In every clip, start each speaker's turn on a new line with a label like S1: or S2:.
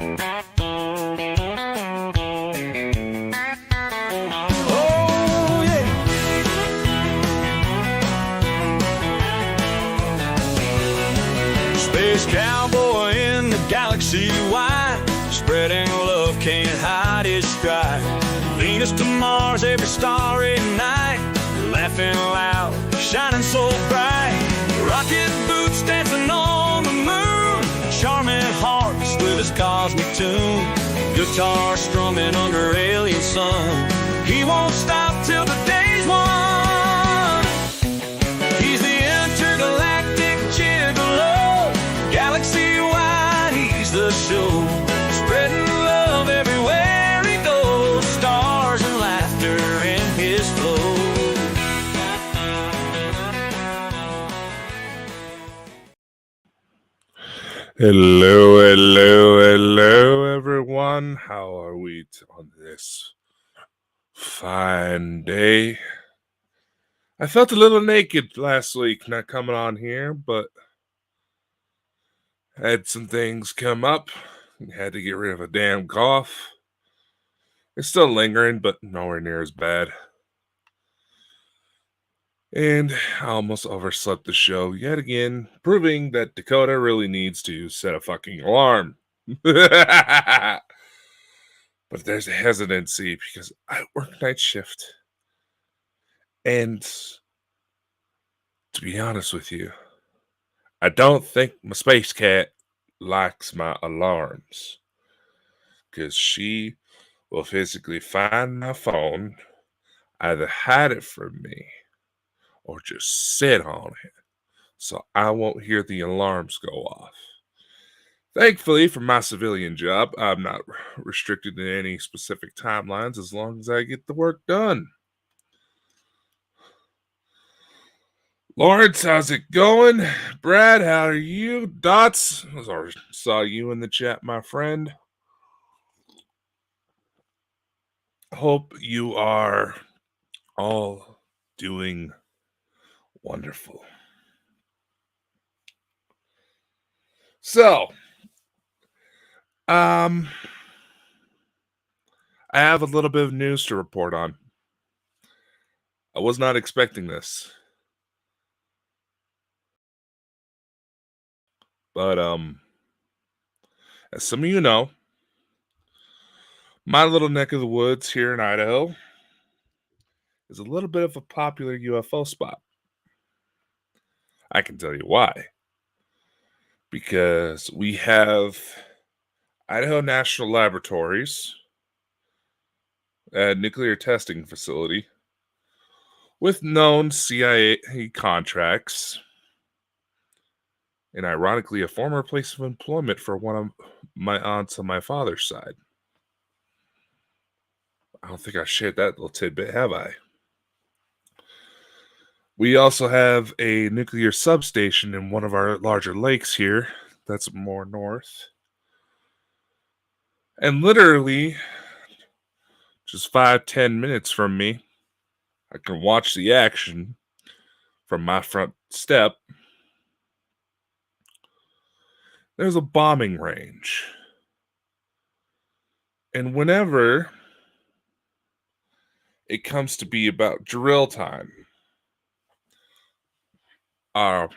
S1: Oh, yeah. Space cowboy in the galaxy wide, spreading love, can't hide his stride. Venus to Mars, every starry night, laughing loud, shining so bright. Rocket boots dancing on the moon, charming hearts with his cosmic tune. Guitar strumming under alien sun, he won't stop till the day's won. He's the intergalactic gigolo, galaxy-wide he's the show. Spreading love everywhere he goes, stars and laughter in his flow.
S2: Hello, everyone. How are we on this fine day? I felt a little naked last week not coming on here, but had some things come up. Had to get rid of a damn cough. It's still lingering, but nowhere near as bad. And I almost overslept the show yet again, proving that Dakota really needs to set a fucking alarm. But there's a hesitancy because I work night shift. And to be honest with you, I don't think my space cat likes my alarms. Because she will physically find my phone, either hide it from me, or just sit on it, so I won't hear the alarms go off. Thankfully, for my civilian job, I'm not restricted in any specific timelines as long as I get the work done. Lawrence, how's it going? Brad, how are you? Dots, I saw you in the chat, my friend. Hope you are all doing wonderful. So, I have a little bit of news to report on. I was not expecting this. But, as some of you know, my little neck of the woods here in Idaho is a little bit of a popular UFO spot. I can tell you why. Because we have Idaho National Laboratories, a nuclear testing facility, with known CIA contracts, and ironically, a former place of employment for one of my aunts on my father's side. I don't think I shared that little tidbit, have I? We also have a nuclear substation in one of our larger lakes here. That's more north. And literally, just 5-10 minutes from me, I can watch the action from my front step. There's a bombing range. And whenever it comes to be about drill time, our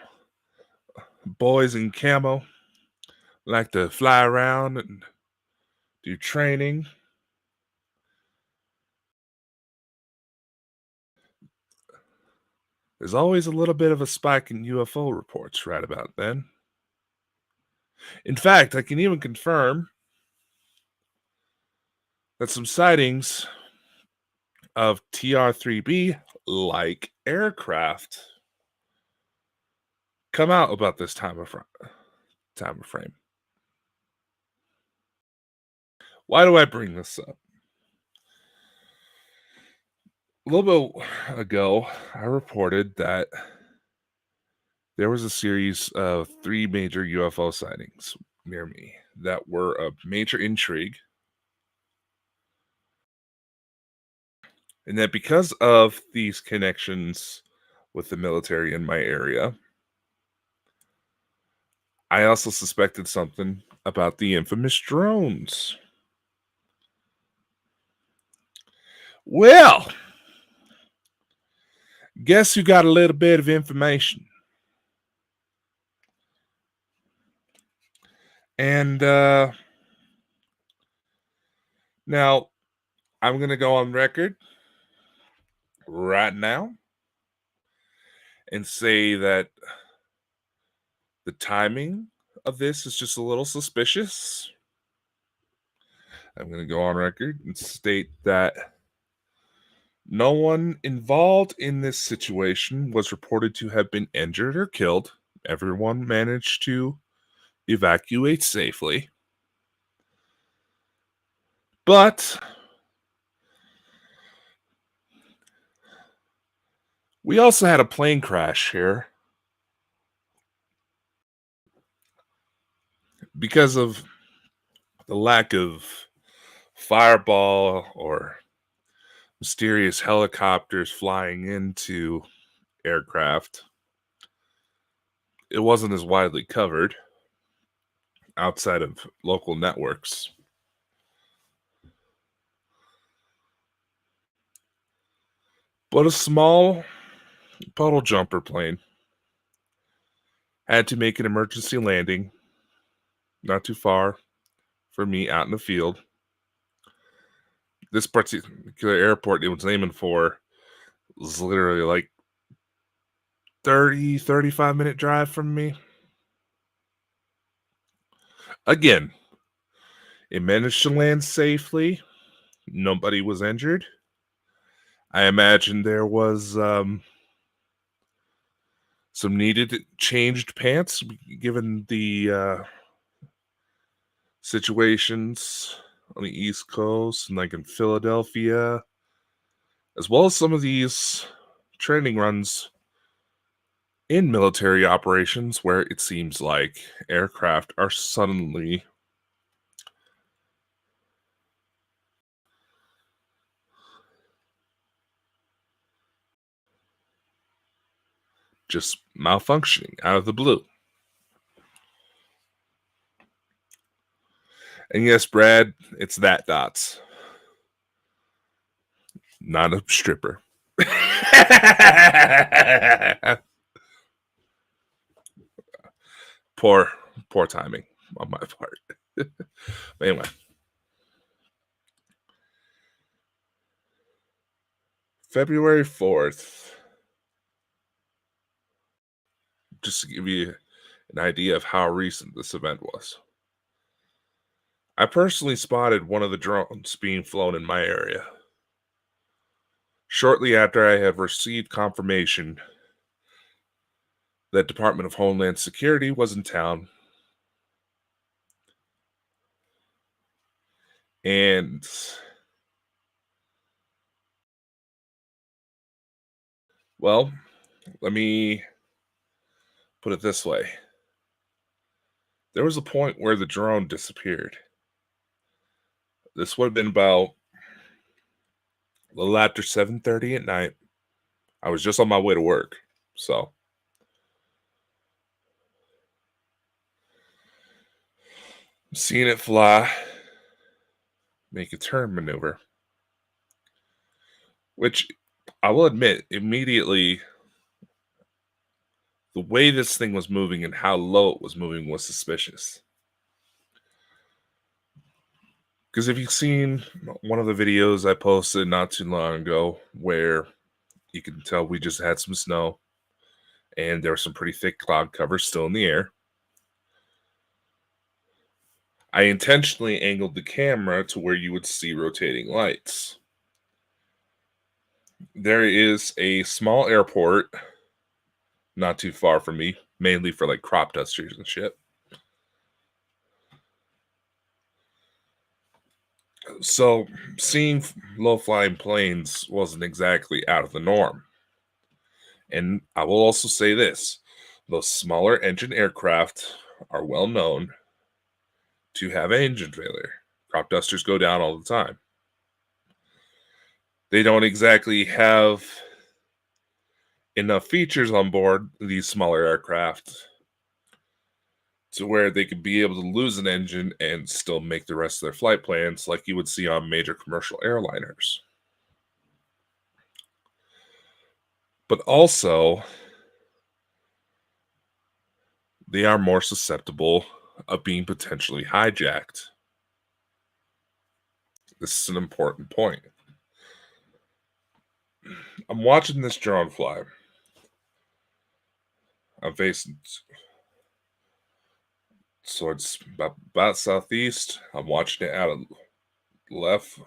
S2: boys in camo like to fly around and do training. There's always a little bit of a spike in UFO reports right about then. In fact, I can even confirm that some sightings of TR-3B-like aircraft come out about this time of frame. Why do I bring this up? A little bit ago, I reported that there was a series of 3 major UFO sightings near me that were of major intrigue. And that because of these connections with the military in my area, I also suspected something about the infamous drones. Well, guess who got a little bit of information? And now I'm going to go on record right now and say that the timing of this is just a little suspicious. I'm going to go on record and state that no one involved in this situation was reported to have been injured or killed. Everyone managed to evacuate safely. But we also had a plane crash here because of the lack of fireball or mysterious helicopters flying into aircraft. It wasn't as widely covered outside of local networks. But a small puddle jumper plane had to make an emergency landing not too far from me out in the field. This particular airport it was aiming for was literally like 35-minute drive from me. Again, it managed to land safely. Nobody was injured. I imagine there was some needed changed pants given the situations on the East Coast and like in Philadelphia, as well as some of these training runs in military operations where it seems like aircraft are suddenly just malfunctioning out of the blue. And yes, Brad, it's that dots. Not a stripper. poor timing on my part. But anyway. February 4th. Just to give you an idea of how recent this event was. I personally spotted one of the drones being flown in my area. Shortly after I had received confirmation that Department of Homeland Security was in town. And well, let me put it this way. There was a point where the drone disappeared. This would have been about a little after 7:30 at night. I was just on my way to work, so seeing it fly, make a turn maneuver, which I will admit, immediately, the way this thing was moving and how low it was moving was suspicious. Because if you've seen one of the videos I posted not too long ago, where you can tell we just had some snow and there was some pretty thick cloud cover still in the air, I intentionally angled the camera to where you would see rotating lights. There is a small airport not too far from me, mainly for like crop dusters and shit. So seeing low-flying planes wasn't exactly out of the norm. And I will also say this. Those smaller engine aircraft are well known to have engine failure. Crop dusters go down all the time. They don't exactly have enough features on board these smaller aircraft to where they could be able to lose an engine and still make the rest of their flight plans like you would see on major commercial airliners. But also, they are more susceptible of being potentially hijacked. This is an important point. I'm watching this drone fly. I'm facing towards about southeast. I'm watching it out of the left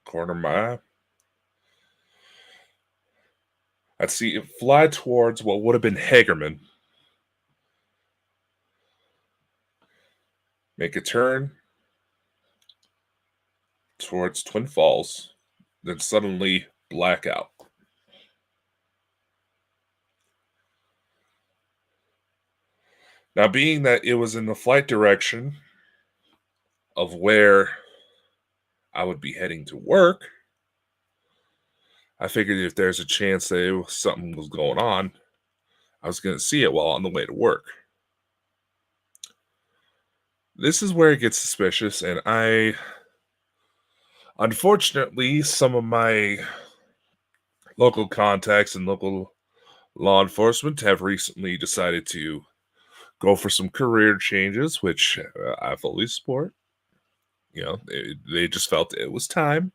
S2: corner of my eye. I'd see it fly towards what would have been Hagerman. Make a turn towards Twin Falls, then suddenly black out. Now, being that it was in the flight direction of where I would be heading to work, I figured if there's a chance that something was going on, I was going to see it while on the way to work. This is where it gets suspicious, and unfortunately, some of my local contacts and local law enforcement have recently decided to go for some career changes, which I fully support. You know, they just felt it was time.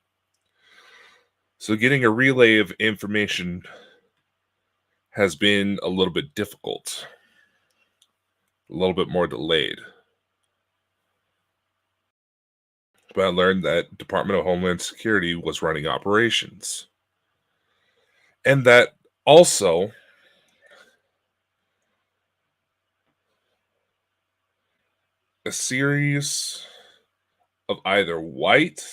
S2: So getting a relay of information has been a little bit difficult, a little bit more delayed. But I learned that Department of Homeland Security was running operations. And that also a series of either white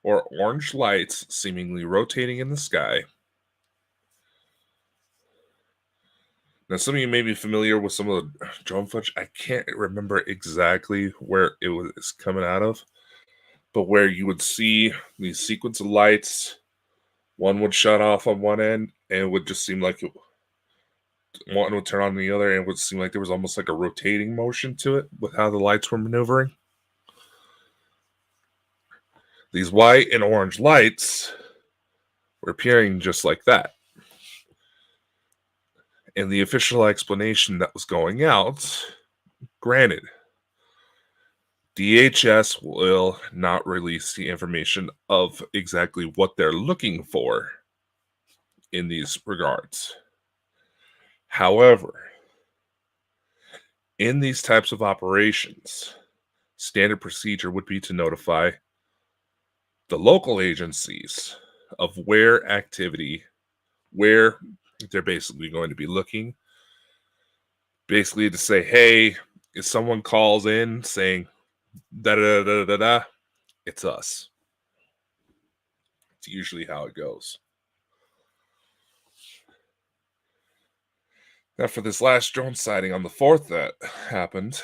S2: or orange lights seemingly rotating in the sky. Now, some of you may be familiar with some of the drone footage. I can't remember exactly where it was coming out of, but where you would see these sequence of lights, one would shut off on one end, and it would just seem like one would turn on the other, and it would seem like there was almost like a rotating motion to it with how the lights were maneuvering. These white and orange lights were appearing just like that. And the official explanation that was going out, granted, DHS will not release the information of exactly what they're looking for in these regards. However, in these types of operations, standard procedure would be to notify the local agencies of where they're basically going to be looking. Basically to say, hey, if someone calls in saying, da-da-da-da-da-da, it's us. It's usually how it goes. Now, for this last drone sighting on the 4th that happened,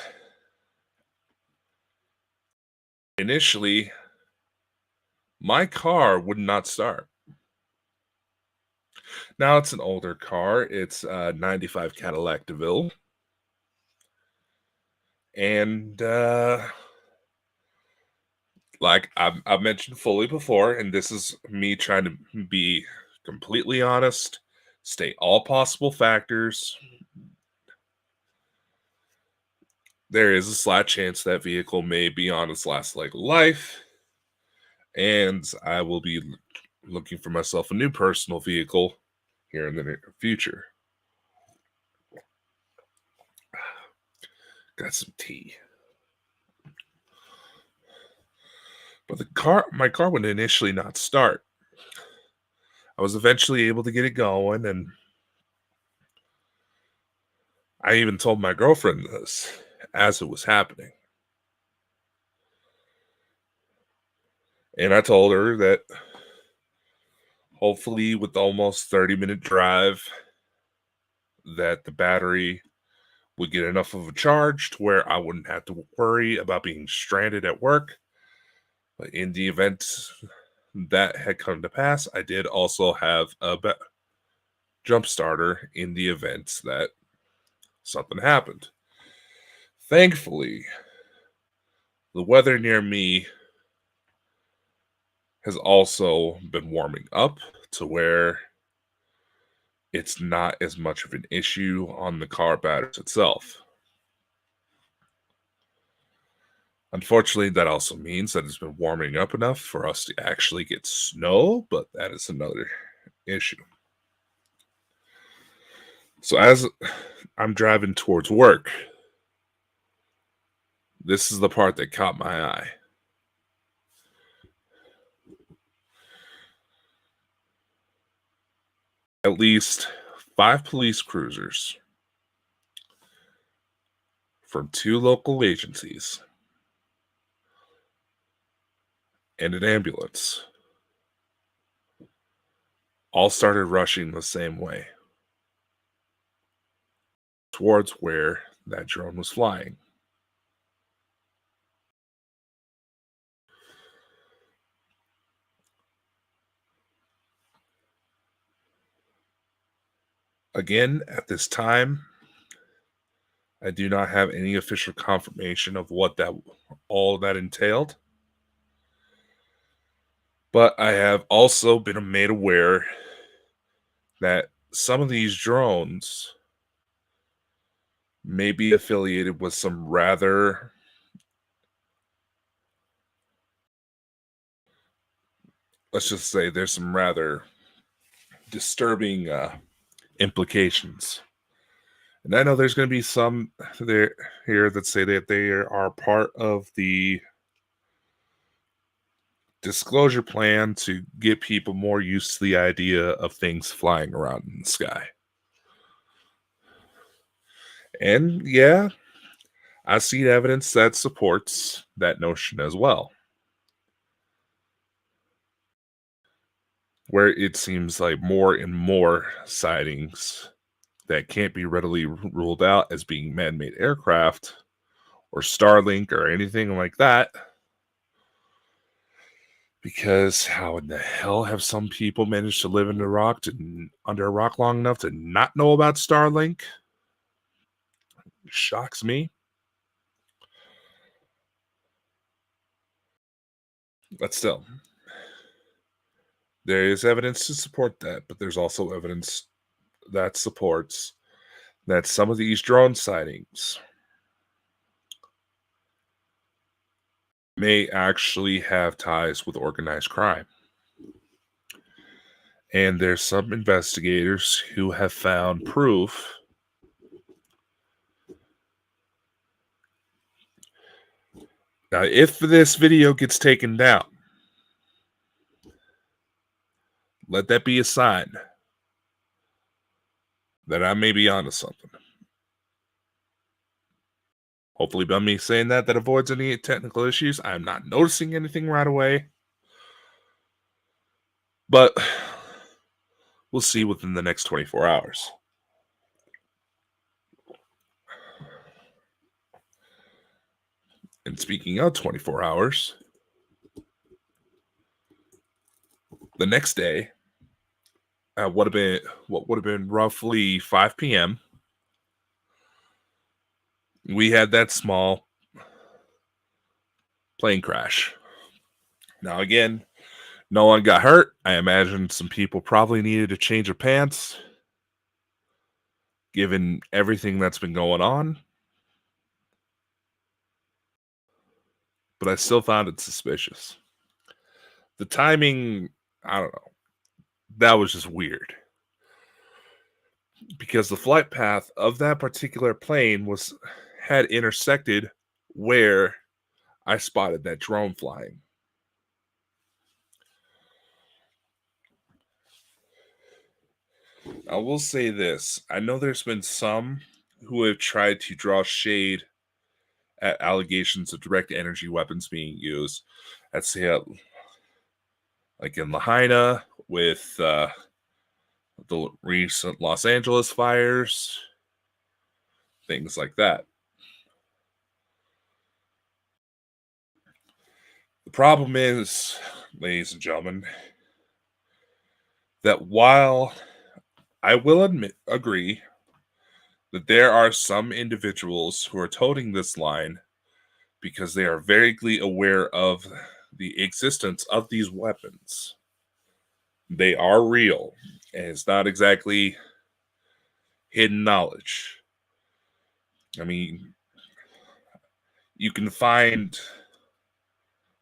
S2: initially, my car would not start. Now, it's an older car. It's a 95 Cadillac DeVille. And like I've mentioned fully before, and this is me trying to be completely honest, state all possible factors. There is a slight chance that vehicle may be on its last leg of life, and I will be looking for myself a new personal vehicle here in the near future. Got some tea. But my car would initially not start. I was eventually able to get it going, and I even told my girlfriend this as it was happening. And I told her that hopefully with the almost 30-minute drive that the battery would get enough of a charge to where I wouldn't have to worry about being stranded at work. But in the event that had come to pass, I did also have a jump starter in the event that something happened. Thankfully, the weather near me has also been warming up to where it's not as much of an issue on the car batteries itself. Unfortunately, that also means that it's been warming up enough for us to actually get snow, but that is another issue. So as I'm driving towards work, this is the part that caught my eye. At least 5 police cruisers from 2 local agencies and an ambulance all started rushing the same way towards where that drone was flying. Again, at this time, I do not have any official confirmation of what that all that entailed. But I have also been made aware that some of these drones may be affiliated with some rather, let's just say there's some rather disturbing implications. And I know there's going to be some there here that say that they are part of the disclosure plan to get people more used to the idea of things flying around in the sky. And yeah, I've seen evidence that supports that notion as well, where it seems like more and more sightings that can't be readily ruled out as being man-made aircraft or Starlink or anything like that. Because how in the hell have some people managed to live under a rock long enough to not know about Starlink? Shocks me. But still, there is evidence to support that, but there's also evidence that supports that some of these drone sightings may actually have ties with organized crime. And there's some investigators who have found proof now, if this video gets taken down, let that be a sign that I may be onto something. Hopefully, by me saying that avoids any technical issues. I'm not noticing anything right away. But we'll see within the next 24 hours. And speaking of 24 hours, the next day, at what would have been roughly 5 p.m., we had that small plane crash. Now, again, no one got hurt. I imagine some people probably needed a change of pants, given everything that's been going on. But I still found it suspicious. The timing, I don't know. That was just weird. Because the flight path of that particular plane had intersected where I spotted that drone flying. I will say this. I know there's been some who have tried to draw shade at allegations of direct energy weapons being used. Let's say, like in Lahaina with the recent Los Angeles fires, things like that. The problem is, ladies and gentlemen, that while I will agree that there are some individuals who are toting this line because they are vaguely aware of the existence of these weapons. They are real, and it's not exactly hidden knowledge. I mean, you can find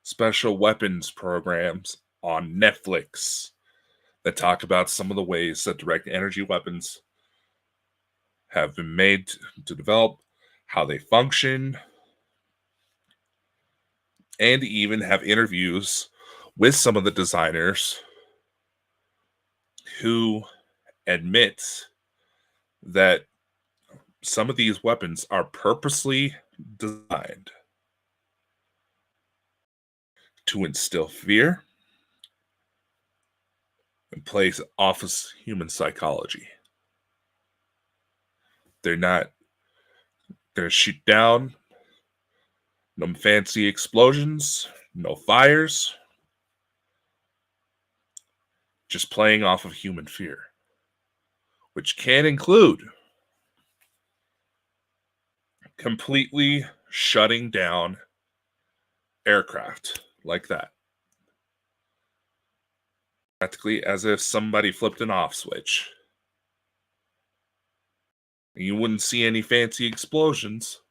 S2: special weapons programs on Netflix that talk about some of the ways that direct energy weapons have been made to develop, how they function, and even have interviews with some of the designers who admit that some of these weapons are purposely designed to instill fear and plays off of human psychology. They're not going to shoot down, no fancy explosions, no fires, just playing off of human fear, which can include completely shutting down aircraft like that. Practically as if somebody flipped an off switch. You wouldn't see any fancy explosions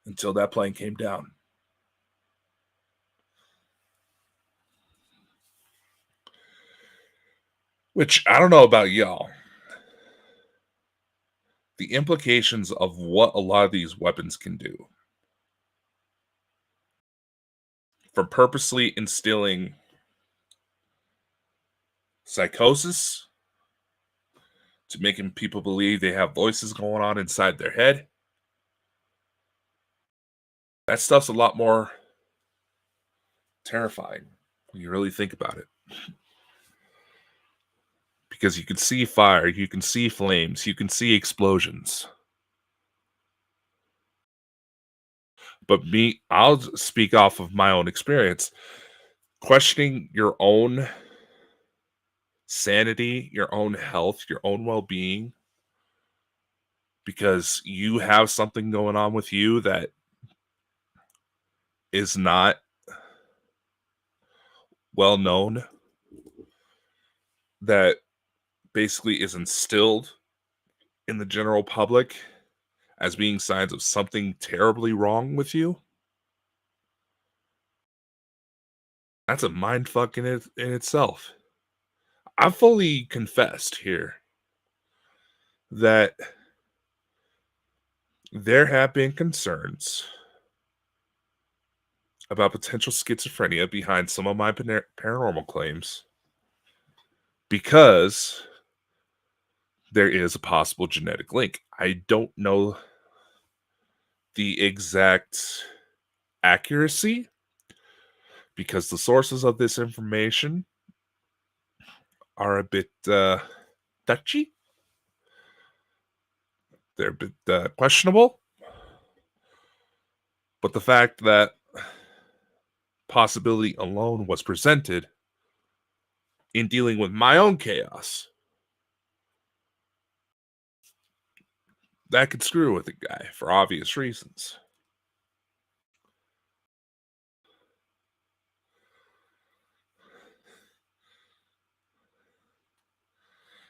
S2: until that plane came down. Which, I don't know about y'all. The implications of what a lot of these weapons can do. From purposely instilling psychosis to making people believe they have voices going on inside their head. That stuff's a lot more terrifying when you really think about it. Because you can see fire, you can see flames, you can see explosions. But I'll speak off of my own experience. Questioning your own sanity, your own health, your own well-being, because you have something going on with you that is not well known, that basically is instilled in the general public as being signs of something terribly wrong with you. That's a mind fuck in itself. I've fully confessed here that there have been concerns about potential schizophrenia behind some of my paranormal claims because there is a possible genetic link. I don't know the exact accuracy because the sources of this information are a bit touchy. They're a bit questionable. But the fact that possibility alone was presented in dealing with my own chaos, that could screw with a guy for obvious reasons.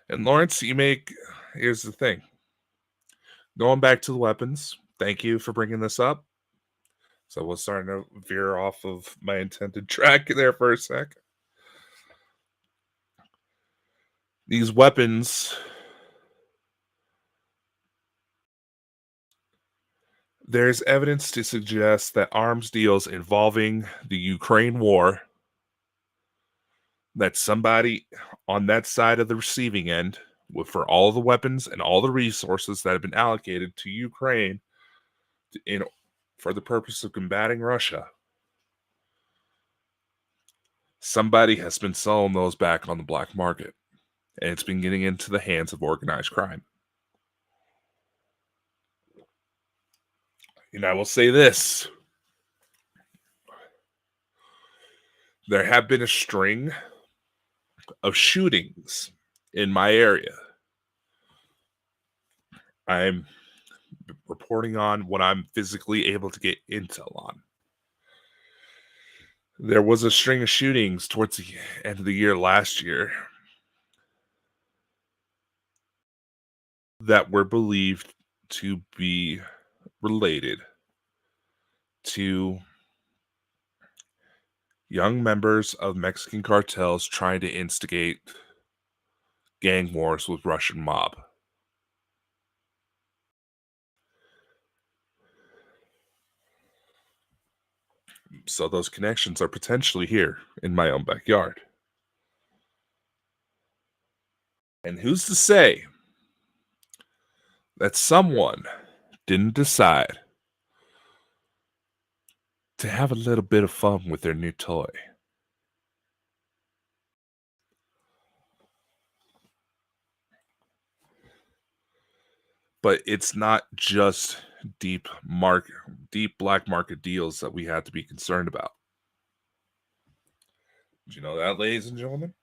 S2: And Lawrence, here's the thing. Going back to the weapons, thank you for bringing this up. So we're starting to veer off of my intended track there for a sec. These weapons, there's evidence to suggest that arms deals involving the Ukraine war, that somebody on that side of the receiving end, for all the weapons and all the resources that have been allocated to Ukraine for the purpose of combating Russia, somebody has been selling those back on the black market, and it's been getting into the hands of organized crime. And I will say this. There have been a string of shootings in my area I'm reporting on what I'm physically able to get intel on. There was a string of shootings towards the end of the year last year that were believed to be related to young members of Mexican cartels trying to instigate gang wars with Russian mob. So those connections are potentially here in my own backyard. And who's to say that someone didn't decide to have a little bit of fun with their new toy? But it's not just deep black market deals that we have to be concerned about. Did you know that, ladies and gentlemen?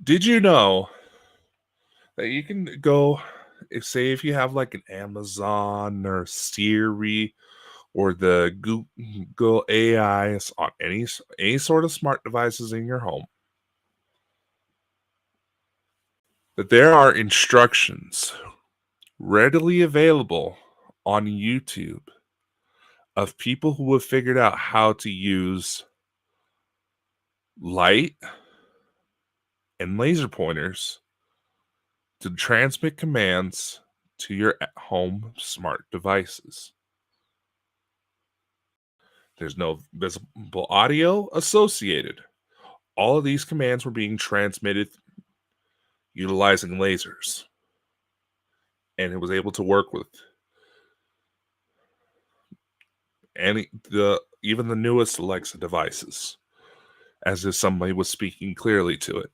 S2: Did you know that you can go, if you have like an Amazon or Siri or the Google AIs on any sort of smart devices in your home, that there are instructions readily available on YouTube of people who have figured out how to use light and laser pointers to transmit commands to your home smart devices. There's no visible audio associated. All of these commands were being transmitted utilizing lasers, and it was able to work with even the newest Alexa devices, as if somebody was speaking clearly to it.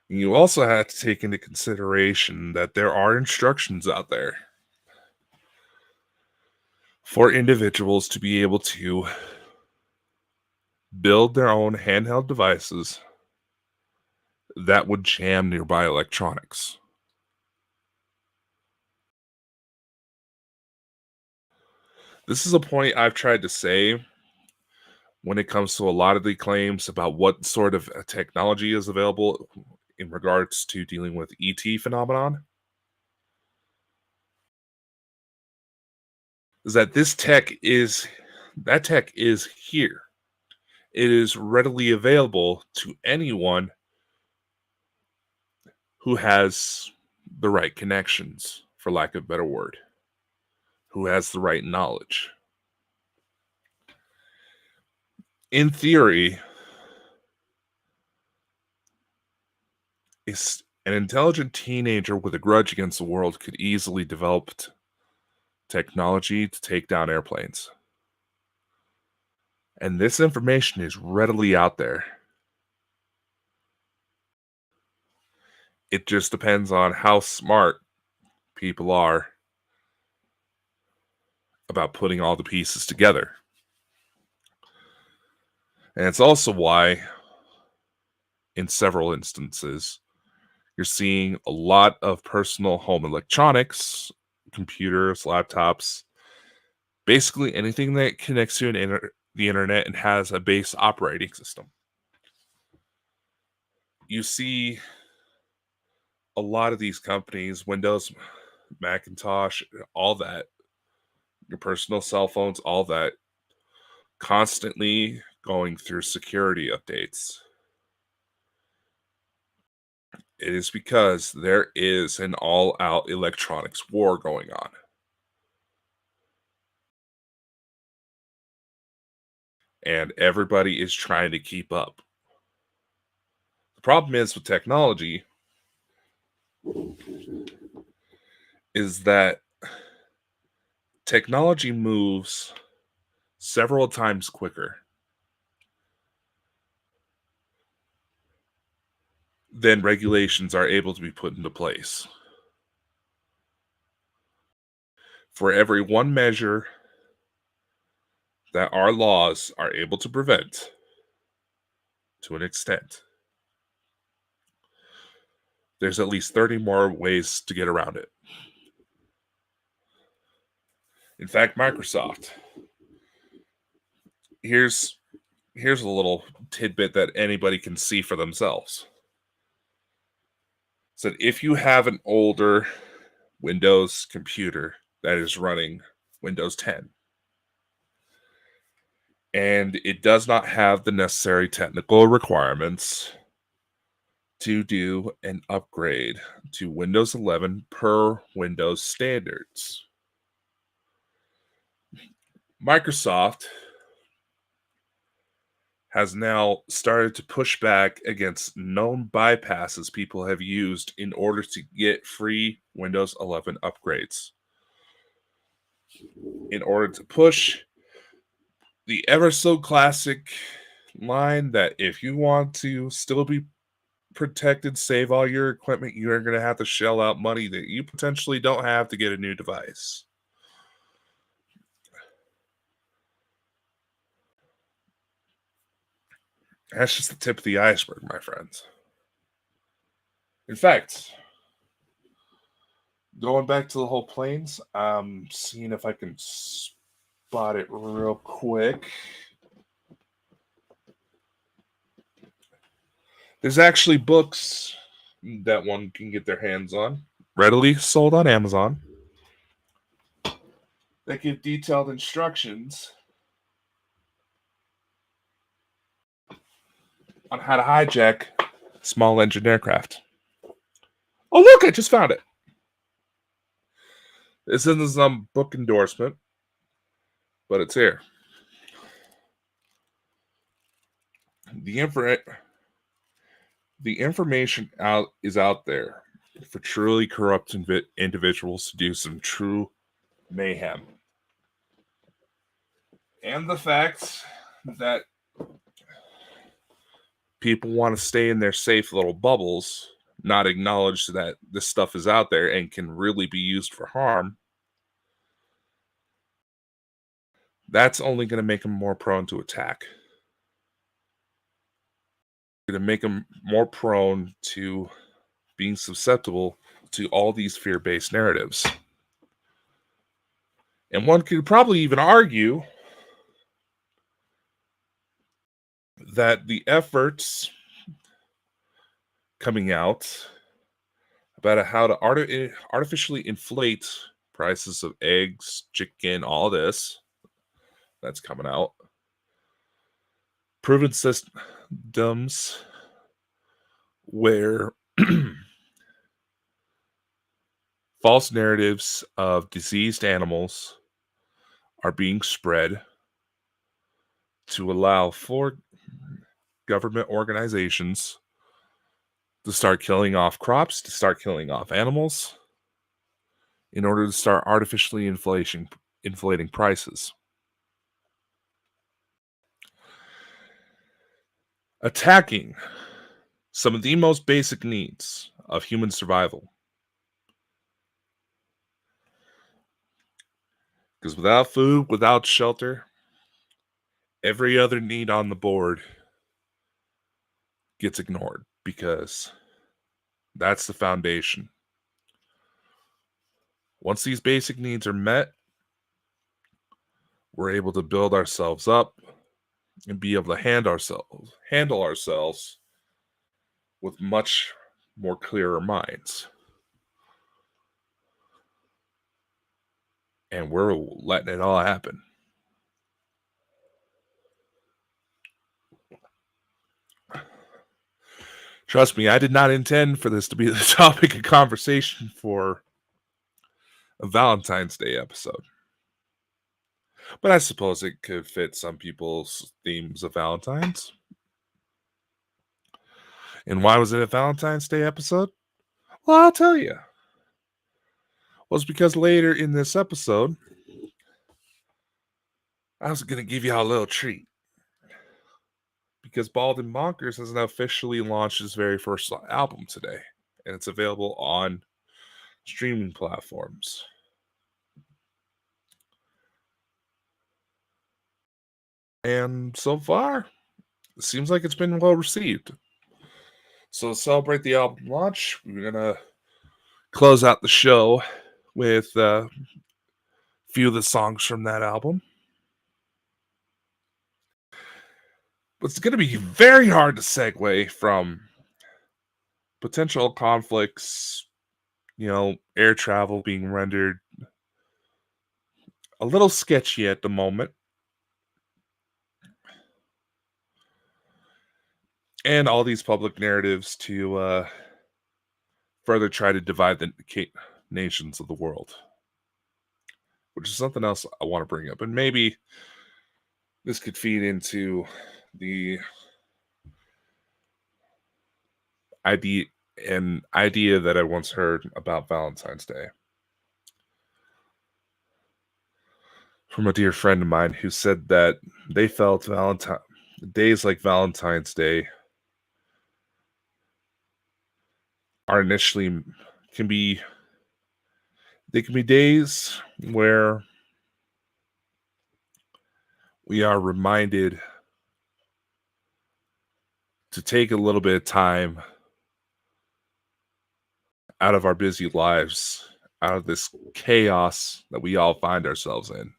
S2: You also have to take into consideration that there are instructions out there for individuals to be able to build their own handheld devices that would jam nearby electronics. This is a point I've tried to say when it comes to a lot of the claims about what sort of technology is available in regards to dealing with ET phenomenon, is that that tech is here. It is readily available to anyone who has the right connections, for lack of a better word, who has the right knowledge. In theory, an intelligent teenager with a grudge against the world could easily develop technology to take down airplanes. And this information is readily out there. It just depends on how smart people are about putting all the pieces together. And it's also why, in several instances, you're seeing a lot of personal home electronics, computers, laptops, basically anything that connects to the internet and has a base operating system. You see a lot of these companies, Windows, Macintosh, all that, your personal cell phones, all that, constantly going through security updates. It is because there is an all-out electronics war going on. And everybody is trying to keep up. The problem is with technology is that technology moves several times quicker than regulations are able to be put into place. For every one measure that our laws are able to prevent, to an extent, there's at least 30 more ways to get around it. In fact, Microsoft, here's a little tidbit that anybody can see for themselves. So if you have an older Windows computer that is running Windows 10, and it does not have the necessary technical requirements to do an upgrade to Windows 11 per Windows standards, Microsoft has now started to push back against known bypasses people have used in order to get free Windows 11 upgrades, in order to push the ever so classic line that if you want to still be protected, save all your equipment, you're going to have to shell out money that you potentially don't have to get a new device. That's just the tip of the iceberg, my friends. In fact, going back to the whole planes, I'm seeing if I can spot it real quick. There's actually books that one can get their hands on, readily sold on Amazon, that give detailed instructions on how to hijack small engine aircraft. Oh, look, I just found it. This isn't some book endorsement, but it's here. The information is out there for truly corrupt individuals to do some true mayhem. And the fact that people want to stay in their safe little bubbles, not acknowledge that this stuff is out there and can really be used for harm, that's only going to make them more prone to attack. Going to make them more prone to being susceptible to all these fear-based narratives. And one could probably even argue that the efforts coming out about how to artificially inflate prices of eggs, chicken, all this that's coming out, proven systems where false narratives of diseased animals are being spread to allow for government organizations to start killing off crops, to start killing off animals, in order to start artificially inflating prices. Attacking some of the most basic needs of human survival. Because without food, without shelter, every other need on the board gets ignored, because that's the foundation. Once these basic needs are met, we're able to build ourselves up and be able to handle ourselves with much more clearer minds. And we're letting it all happen. Trust me, I did not intend for this to be the topic of conversation for a Valentine's Day episode. But I suppose it could fit some people's themes of Valentine's. And why was it a Valentine's Day episode? Well, I'll tell you. Well, it's because later in this episode, I was going to give you a little treat. Because Bald and Bonkers has now officially launched his very first album today. And it's available on streaming platforms. And so far, it seems like it's been well received. So to celebrate the album launch, we're gonna close out the show with a few of the songs from that album. But it's gonna be very hard to segue from potential conflicts, air travel being rendered a little sketchy at the moment, and all these public narratives to further try to divide the nations of the world, which is something else I want to bring up. And maybe this could feed into the idea that I once heard about Valentine's Day from a dear friend of mine who said that they felt days like Valentine's Day are initially can be days where we are reminded to take a little bit of time out of our busy lives, out of this chaos that we all find ourselves in,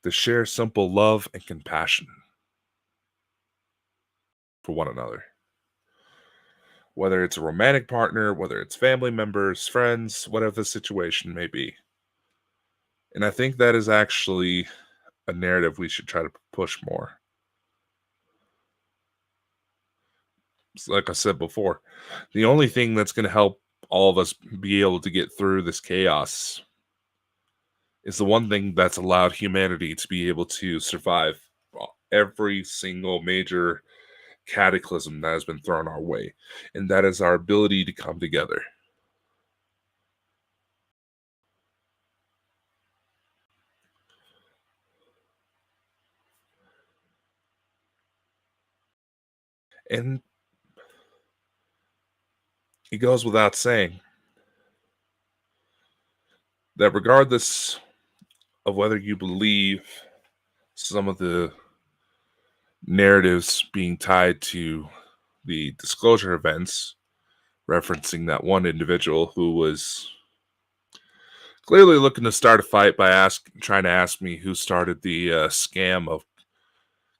S2: to share simple love and compassion for one another. Whether it's a romantic partner, whether it's family members, friends, whatever the situation may be. And I think that is actually a narrative we should try to push more. Like I said before, the only thing that's going to help all of us be able to get through this chaos is the one thing that's allowed humanity to be able to survive every single major cataclysm that has been thrown our way, and that is our ability to come together. And it goes without saying that regardless of whether you believe some of the narratives being tied to the disclosure events, referencing that one individual who was clearly looking to start a fight by trying to ask me who started the scam of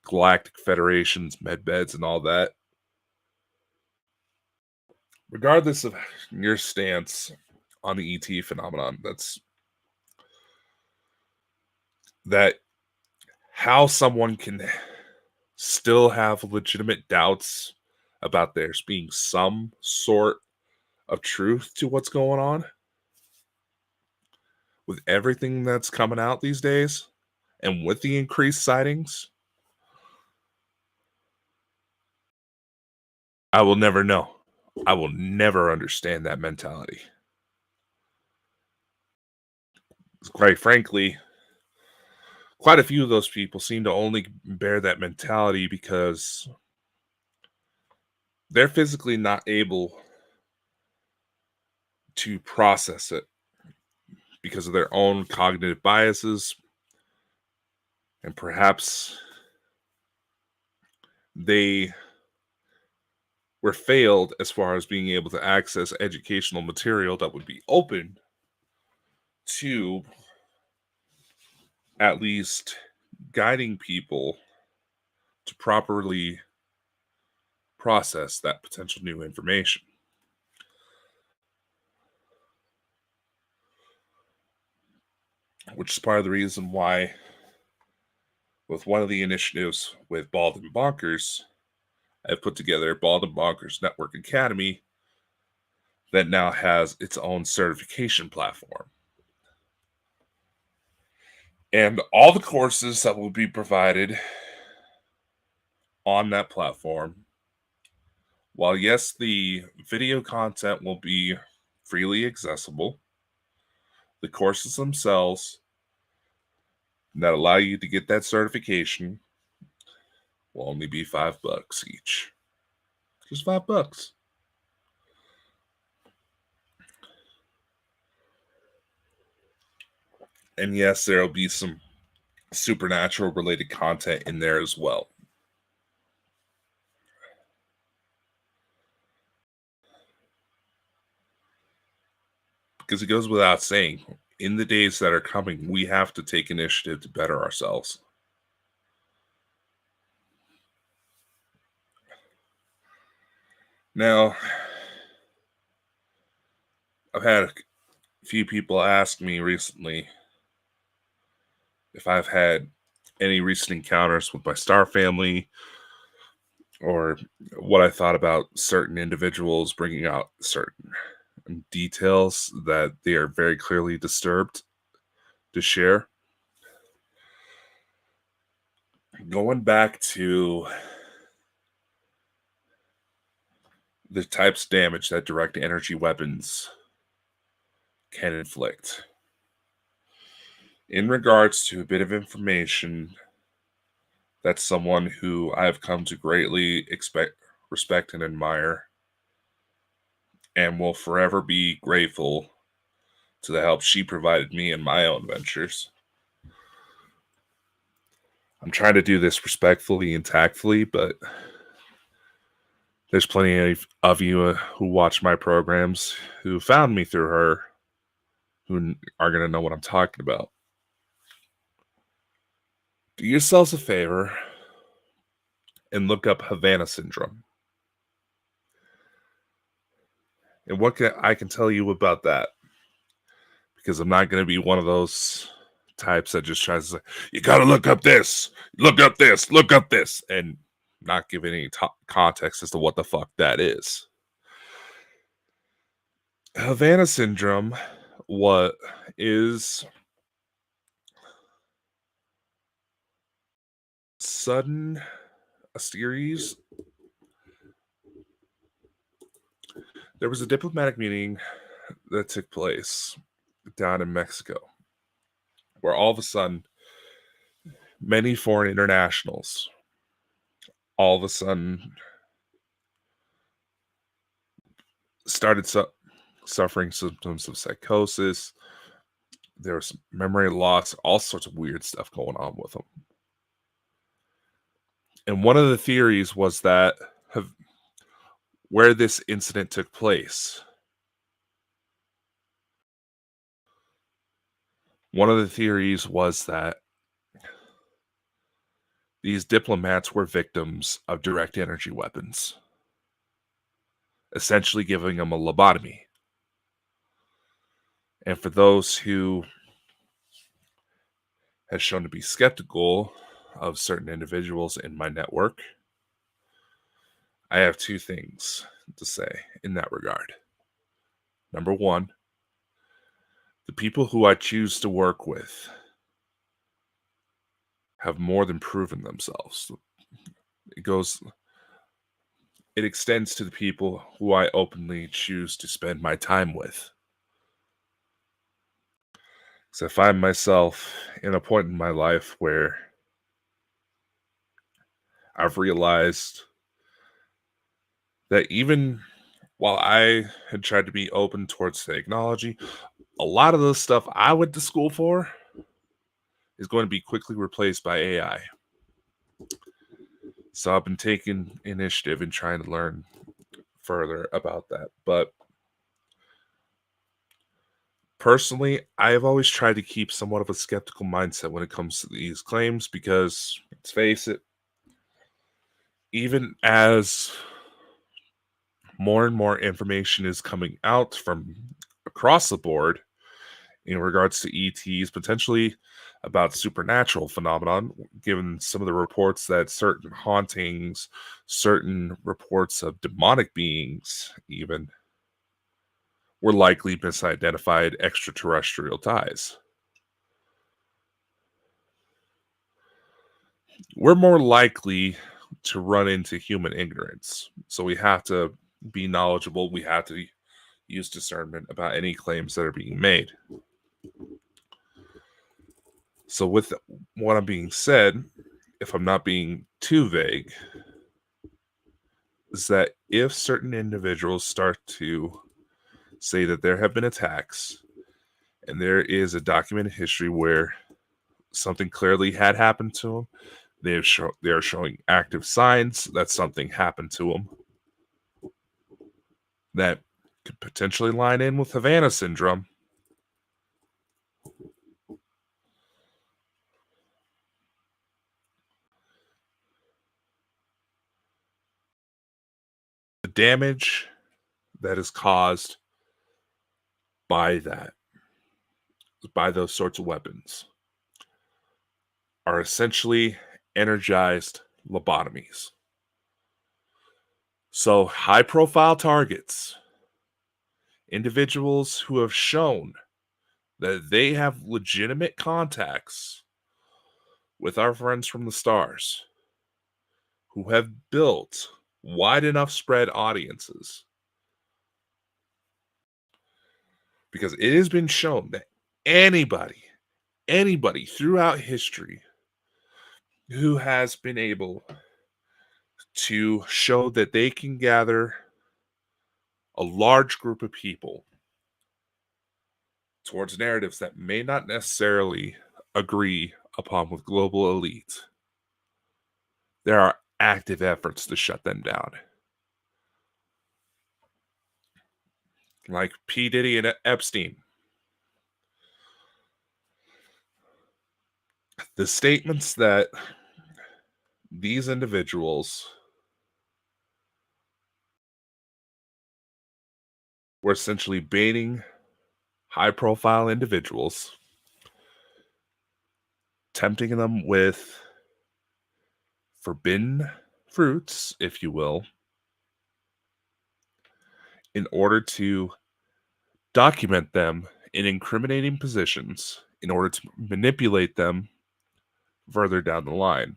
S2: Galactic Federation's medbeds and all that. Regardless of your stance on the ET phenomenon, that how someone can still have legitimate doubts about there's being some sort of truth to what's going on with everything that's coming out these days and with the increased sightings, I will never know. I will never understand that mentality. Quite frankly, quite a few of those people seem to only bear that mentality because they're physically not able to process it because of their own cognitive biases, and perhaps they were failed as far as being able to access educational material that would be open to at least guiding people to properly process that potential new information. Which is part of the reason why, with one of the initiatives with Bald and Bonkers, I've put together Bald and Bonkers Network Academy that now has its own certification platform. And all the courses that will be provided on that platform, while yes, the video content will be freely accessible, the courses themselves that allow you to get that certification will only be $5 each. Just $5. And yes, there will be some supernatural related content in there as well. Because it goes without saying, in the days that are coming, we have to take initiative to better ourselves. Now, I've had a few people ask me recently if I've had any recent encounters with my star family, or what I thought about certain individuals bringing out certain details that they are very clearly disturbed to share. Going back to the types of damage that direct energy weapons can inflict. In regards to a bit of information that someone who I've come to greatly respect and admire, and will forever be grateful to the help she provided me in my own ventures. I'm trying to do this respectfully and tactfully, but there's plenty of you who watch my programs who found me through her who are going to know what I'm talking about. Do yourselves a favor and look up Havana syndrome. And what I can tell you about that, because I'm not going to be one of those types that just tries to say, you got to look up this, look up this, look up this, and not give any context as to what the fuck that is. Havana syndrome, what is sudden a series. There was a diplomatic meeting that took place down in Mexico, where all of a sudden, many foreign internationals all of a sudden started suffering symptoms of psychosis. There was memory loss, all sorts of weird stuff going on with them. And one of the theories was that where this incident took place, one of the theories was that these diplomats were victims of direct energy weapons, essentially giving them a lobotomy. And for those who has shown to be skeptical of certain individuals in my network, I have two things to say in that regard. Number one, the people who I choose to work with have more than proven themselves. It extends to the people who I openly choose to spend my time with. So I find myself in a point in my life where I've realized that even while I had tried to be open towards technology, a lot of the stuff I went to school for is going to be quickly replaced by AI. So I've been taking initiative and trying to learn further about that. But personally, I have always tried to keep somewhat of a skeptical mindset when it comes to these claims, because let's face it, even as more and more information is coming out from across the board in regards to ETs, potentially about supernatural phenomenon, given some of the reports that certain hauntings, certain reports of demonic beings even, were likely misidentified extraterrestrial ties. We're more likely to run into human ignorance, so we have to be knowledgeable. We have to use discernment about any claims that are being made. So with what I'm being said, if I'm not being too vague, is that if certain individuals start to say that there have been attacks and there is a documented history where something clearly had happened to them, they are showing active signs that something happened to them that could potentially line in with Havana syndrome, damage that is caused by those sorts of weapons, are essentially energized lobotomies. So, high profile targets, individuals who have shown that they have legitimate contacts with our friends from the stars, who have built wide enough spread audiences. Because it has been shown that anybody throughout history who has been able to show that they can gather a large group of people towards narratives that may not necessarily agree upon with global elite, there are active efforts to shut them down. Like P. Diddy and Epstein. The statements that these individuals were essentially baiting high-profile individuals, tempting them with forbidden fruits, if you will, in order to document them in incriminating positions, in order to manipulate them further down the line.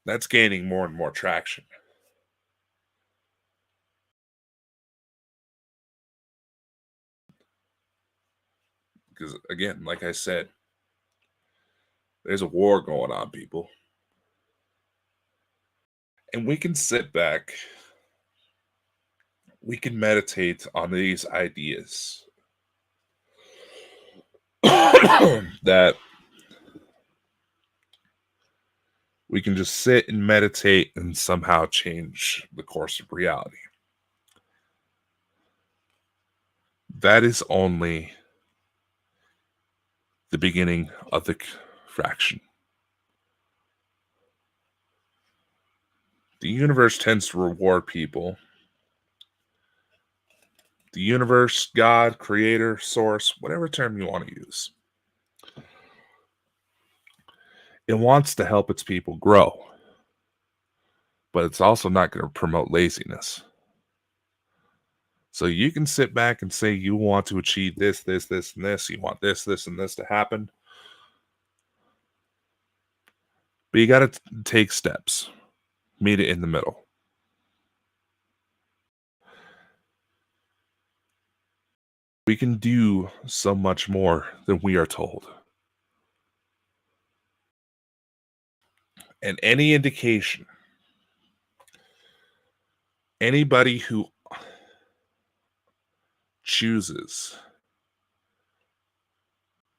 S2: That's gaining more and more traction. Because, again, like I said, there's a war going on, people. And we can sit back, we can meditate on these ideas that we can just sit and meditate and somehow change the course of reality. That is only the beginning of the fraction. The universe tends to reward people. The universe, God, creator, source, whatever term you want to use. It wants to help its people grow. But it's also not going to promote laziness. So you can sit back and say you want to achieve this, and this. You want this, and this to happen. But you got to take steps. Meet it in the middle. We can do so much more than we are told. And any indication, anybody who chooses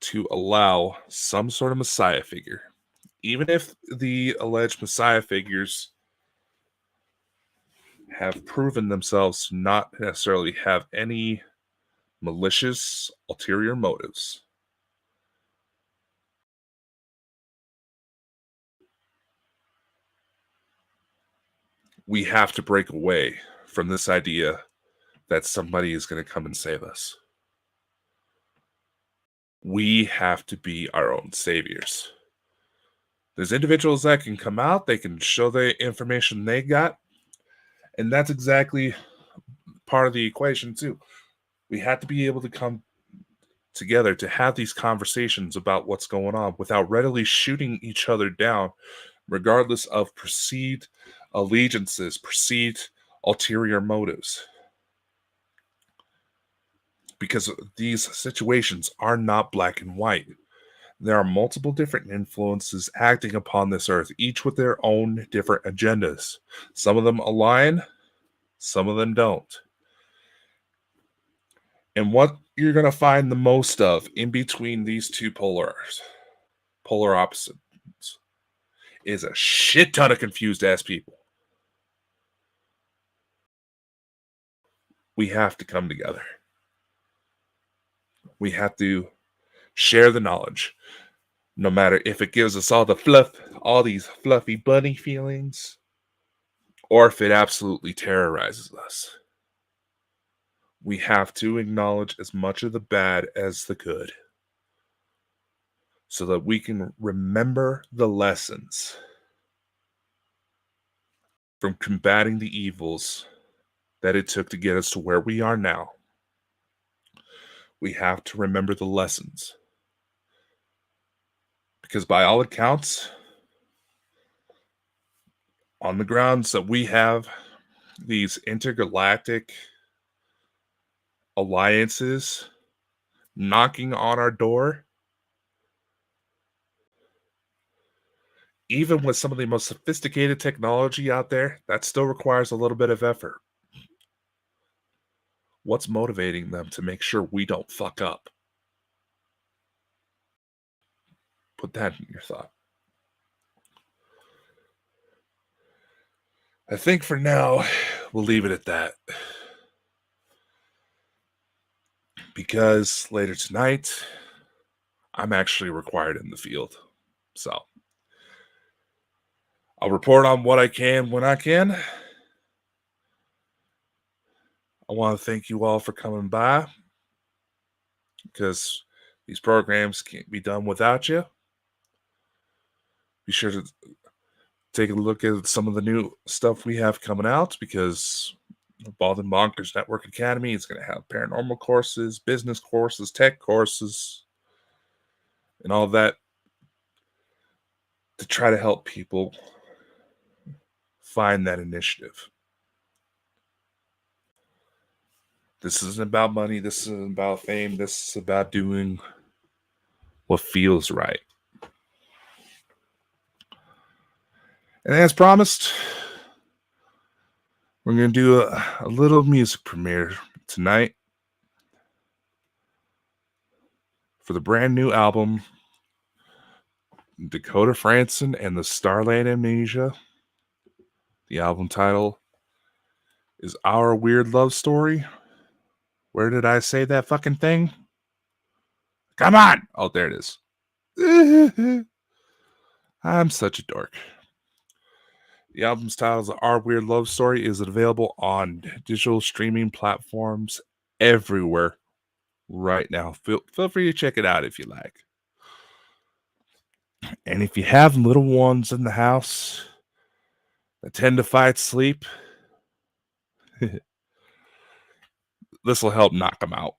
S2: to allow some sort of messiah figure, even if the alleged messiah figures have proven themselves to not necessarily have any malicious ulterior motives, we have to break away from this idea that somebody is going to come and save us. We have to be our own saviors. There's individuals that can come out, they can show the information they got, and that's exactly part of the equation too. We have to be able to come together to have these conversations about what's going on without readily shooting each other down, regardless of perceived allegiances, perceived ulterior motives. Because these situations are not black and white. There are multiple different influences acting upon this earth, each with their own different agendas. Some of them align, some of them don't. And what you're going to find the most of in between these two polar opposites is a shit ton of confused ass people. We have to come together. We have to share the knowledge, no matter if it gives us all the fluff, all these fluffy bunny feelings, or if it absolutely terrorizes us. We have to acknowledge as much of the bad as the good so that we can remember the lessons from combating the evils that it took to get us to where we are now. We have to remember the lessons. Because by all accounts, on the grounds that we have these intergalactic alliances knocking on our door, even with some of the most sophisticated technology out there, that still requires a little bit of effort. What's motivating them to make sure we don't fuck up? Put that in your thought. I think for now, we'll leave it at that. Because later tonight, I'm actually required in the field. So I'll report on what I can when I can. I want to thank you all for coming by, because these programs can't be done without you. Be sure to take a look at some of the new stuff we have coming out, because Bonkers Network Academy is going to have paranormal courses, business courses, tech courses, and all that to try to help people find that initiative. This isn't about money. This isn't about fame. This is about doing what feels right. And as promised, we're going to do a little music premiere tonight for the brand new album, Dakota Frandsen and the StarLight Amnesia. The album title is Our Weird Love Story. Where did I say that fucking thing? Come on! Oh, there it is. I'm such a dork. The album's title is Our Weird Love Story. Is available on digital streaming platforms everywhere right now. Feel free to check it out if you like. And if you have little ones in the house that tend to fight sleep, this will help knock them out.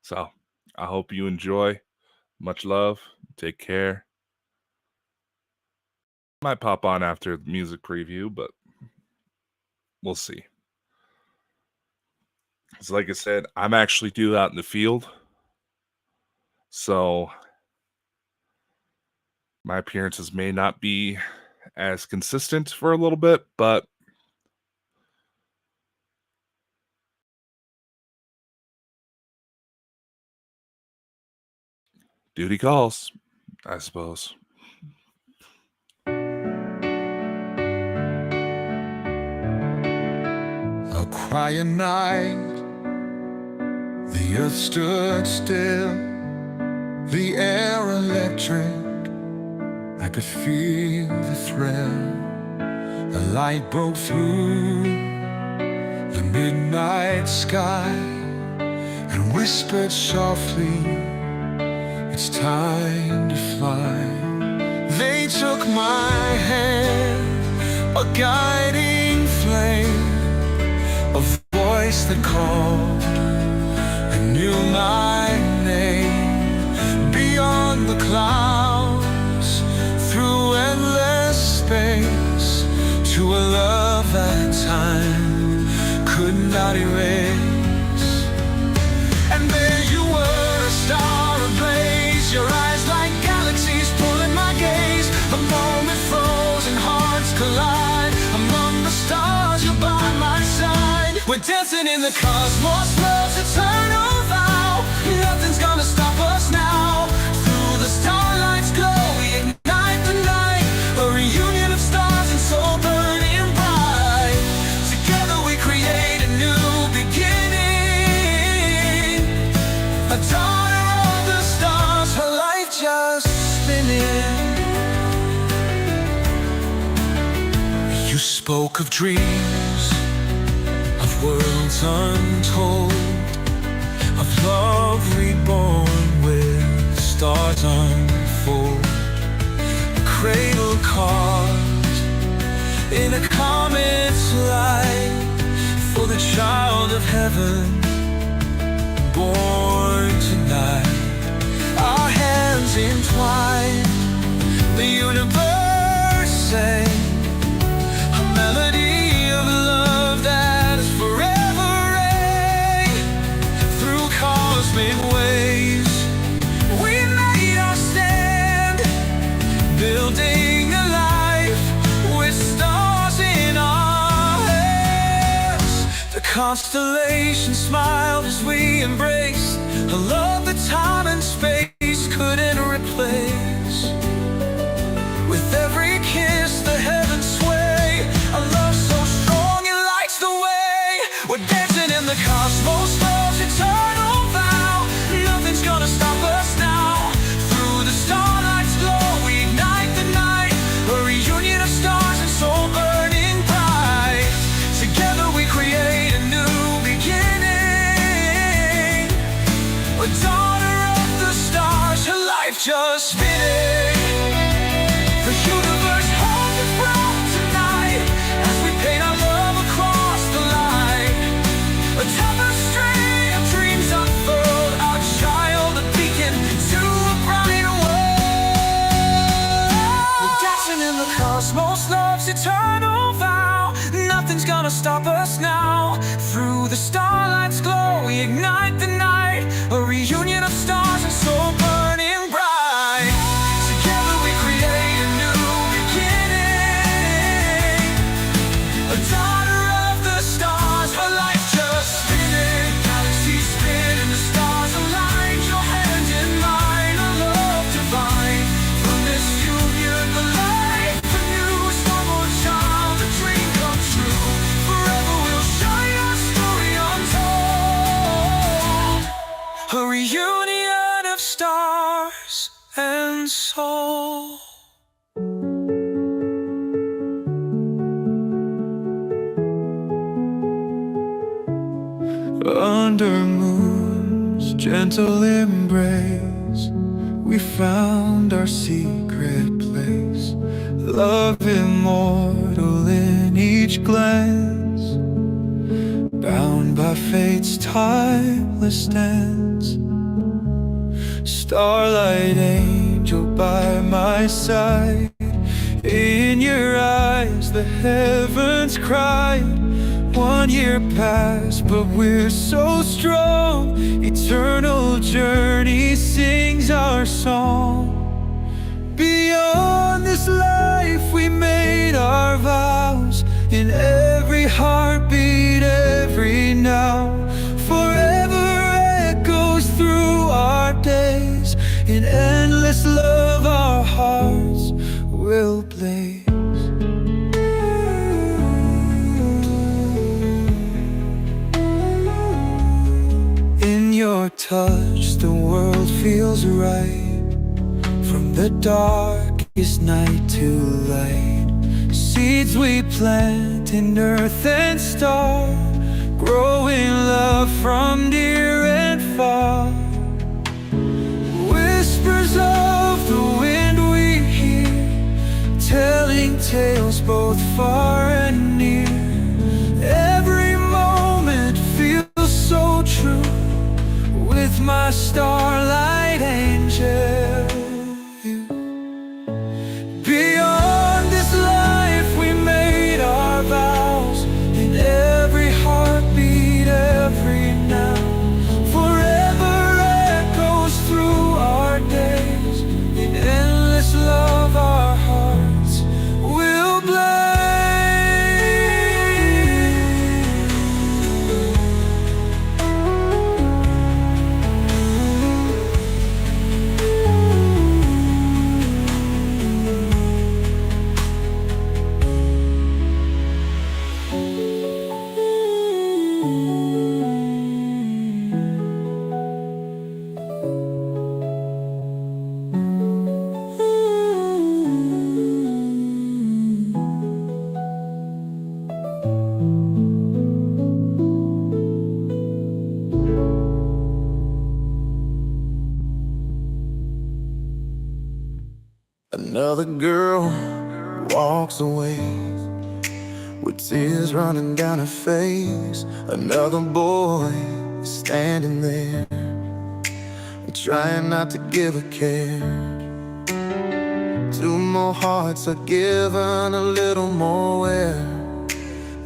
S2: So, I hope you enjoy. Much love. Take care. Might pop on after the music preview, but we'll see. So like I said, I'm actually due out in the field. So my appearances may not be as consistent for a little bit, but duty calls, I suppose.
S1: A quiet night, the earth stood still, the air electric, I could feel the thrill. A light broke through the midnight sky and whispered softly, it's time to fly. They took my hand, a guiding flame, a voice that called and knew my name. Beyond the clouds, through endless space, to a love that time could not erase. And there you were, a star ablaze, your eyes like galaxies pulling my gaze. The moment froze and hearts collide. Among the stars, you're by my side. We're dancing in the cosmos, love's eternal vow. Nothing's gonna stop us now. Through the starlight's glow, we ignite the night. A reunion of stars and soul burning bright. Together we create a new beginning. A daughter of the stars, her life just spinning. spoke of dreams, of worlds untold, of love reborn where the stars unfold. A cradle carved in a comet's light for the child of heaven born tonight. Our hands entwined, the universe sang a melody of love that is forever reign. Through cosmic waves we made our stand, building a life with stars in our hands. The constellations smiled as we embraced a love that time and space couldn't replace. With every kiss the heavens sway, a love so strong it lights the way. We're dancing in the cosmos, love's eternal vow. Nothing's gonna stop us now. Through the starlight's glow we ignite the night, a reunion of stars and soul burning bright. Together we create a new beginning, a daughter of the stars, her life just spinning. The universe holds its breath tonight as we paint our love across the line. A tapestry of dreams unfurled, our child a beacon to a brighter world. We're dancing in the cosmos, love's eternal vow. Nothing's gonna stop us now. Through the starlight's glow we ignite the night, a reunion of stars and soul burning bright. Together we create a new beginning, a daughter of the stars, her life just spinning. Galaxies spin and the stars align, your hand in mine, a love divine. From this union the light, the new starbborn child, a dream come true. Forever we'll shine our story untold, a reunion of stars and soul. Under moon's gentle embrace we found our secret place, love immortal in each glance, bound by fate's timeless dance. Starlight angel by my side, in your eyes the heavens cried. 1 year passed but we're so strong, eternal journey sings our song. Beyond this life we made our vows, in every heartbeat, every now. Forever echoes through our days, in endless love our hearts will blaze. In your touch the world feels right, from the darkest night to light. Seeds we plant in earth and star, growing love from near and far. Whispers of the wind we hear, telling tales both far and near. Every moment feels so true with my starlight angel. Beyond this life we made our vows, in every heartbeat, every now. Forever echoes through our days, in endless love our hearts will blaze.
S3: Another girl walks away with tears running down her face. Another boy is standing there, trying not to give a care. Two more hearts are given a little more wear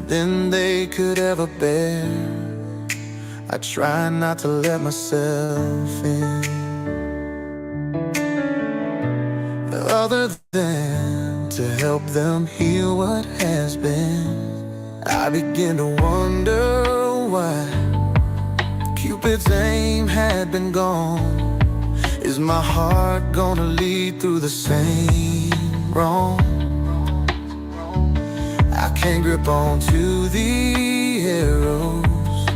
S3: than they could ever bear. I try not to let myself in, other than to help them heal what has been. I begin to wonder why Cupid's aim had been gone. Is my heart gonna lead through the same wrong? I can't grip onto the arrows,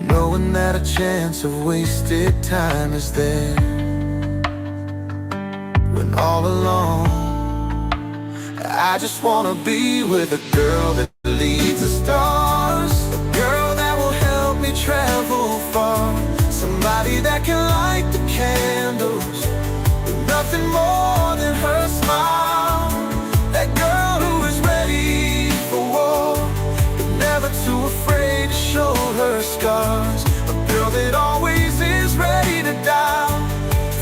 S3: knowing that a chance of wasted time is there. When all alone, I just wanna be with a girl that leads the stars, a girl that will help me travel far, somebody that can light the candles with nothing more than her smile. That girl who is ready for war, but never too afraid to show her scars. A girl that always is ready to die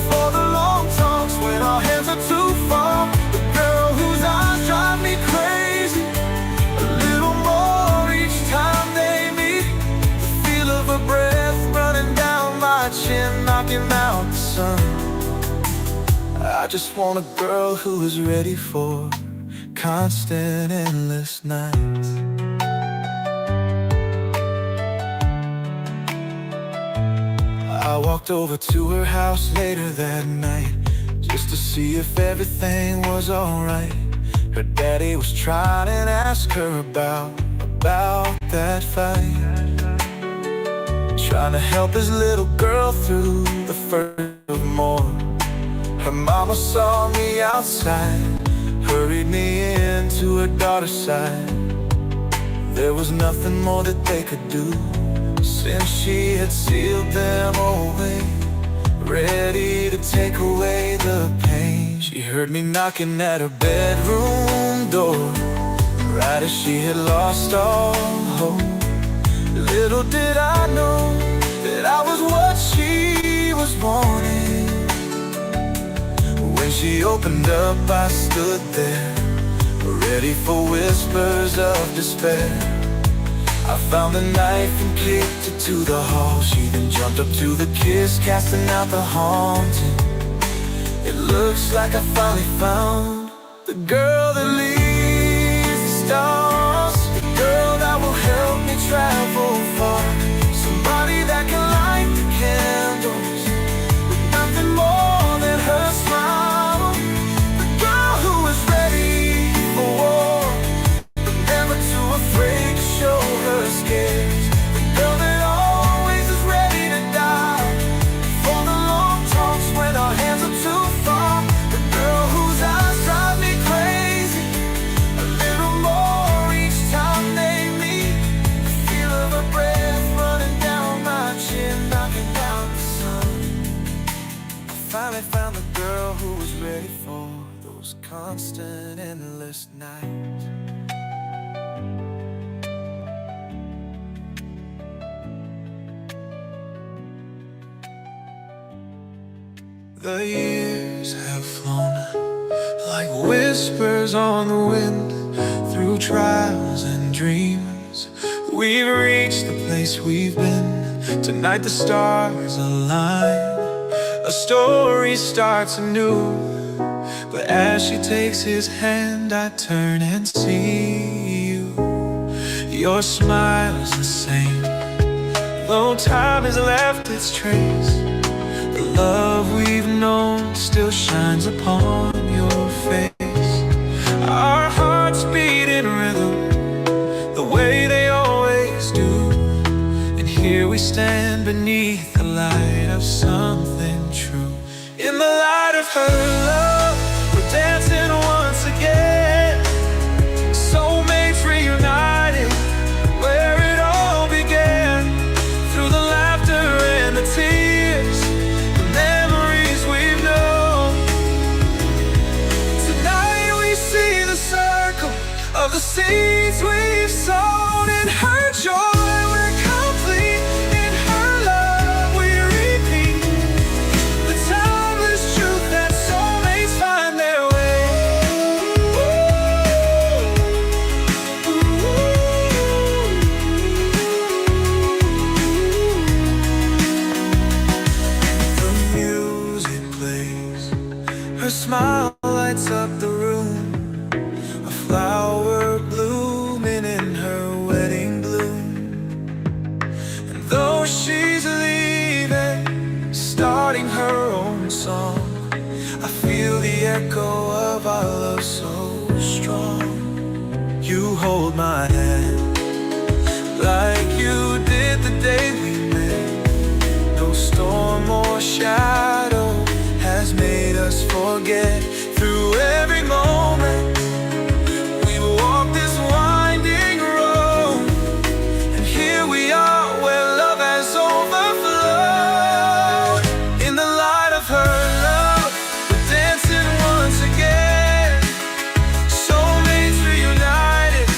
S3: for the long talks when our hands are too far. A girl whose eyes drive me crazy, a little more each time they meet. The feel of her breath running down my chin, knocking out the sun. I just want a girl who is ready for constant, endless nights. I walked over to her house later that night, just to see if everything was alright. Her daddy was trying to ask her about that fight, trying to help his little girl through the first of more. Her mama saw me outside, hurried me into her daughter's side. There was nothing more that they could do, since she had sealed them away, ready to take away the pain. She heard me knocking at her bedroom door, right as she had lost all hope. Little did I know that I was what she was wanting. When she opened up, I stood there, ready for whispers of despair. I found a knife and kicked it to the hall. She then jumped up to the kiss, casting out the haunting. It looks like I finally found the girl that leads the stars, the girl that will help me travel far, somebody that can light the candles with nothing more than her smile. The girl who is ready for war, but never too afraid to show her scares. The girl that always is ready to die for the long talks when our hands are too far. The girl whose eyes drive me crazy, a little more each time they meet. The feel of her breath running down my chin, knocking out the sun. I finally found the girl who was ready for those constant, endless nights.
S4: The years have flown like whispers on the wind, through trials and dreams. We've reached the place we've been. Tonight the stars align, a story starts anew. But as she takes his hand, I turn and see you. Your smile's the same, though time has left its trace. The love we've known still shines upon your face. Our hearts beat in rhythm, the way they always do. And here we stand beneath the light of something true. In the light of her love, we're dancing once again, soulmates reunited, where it all began. Through the laughter and the tears, the memories we've known. Tonight
S3: echo of our love so strong. You hold my hand like you did the day we met. No storm or shadow has made us forget. Through every moment we walk this winding road, and here we are where love has overflowed. In the light of her love, we're dancing once again. Soulmates reunited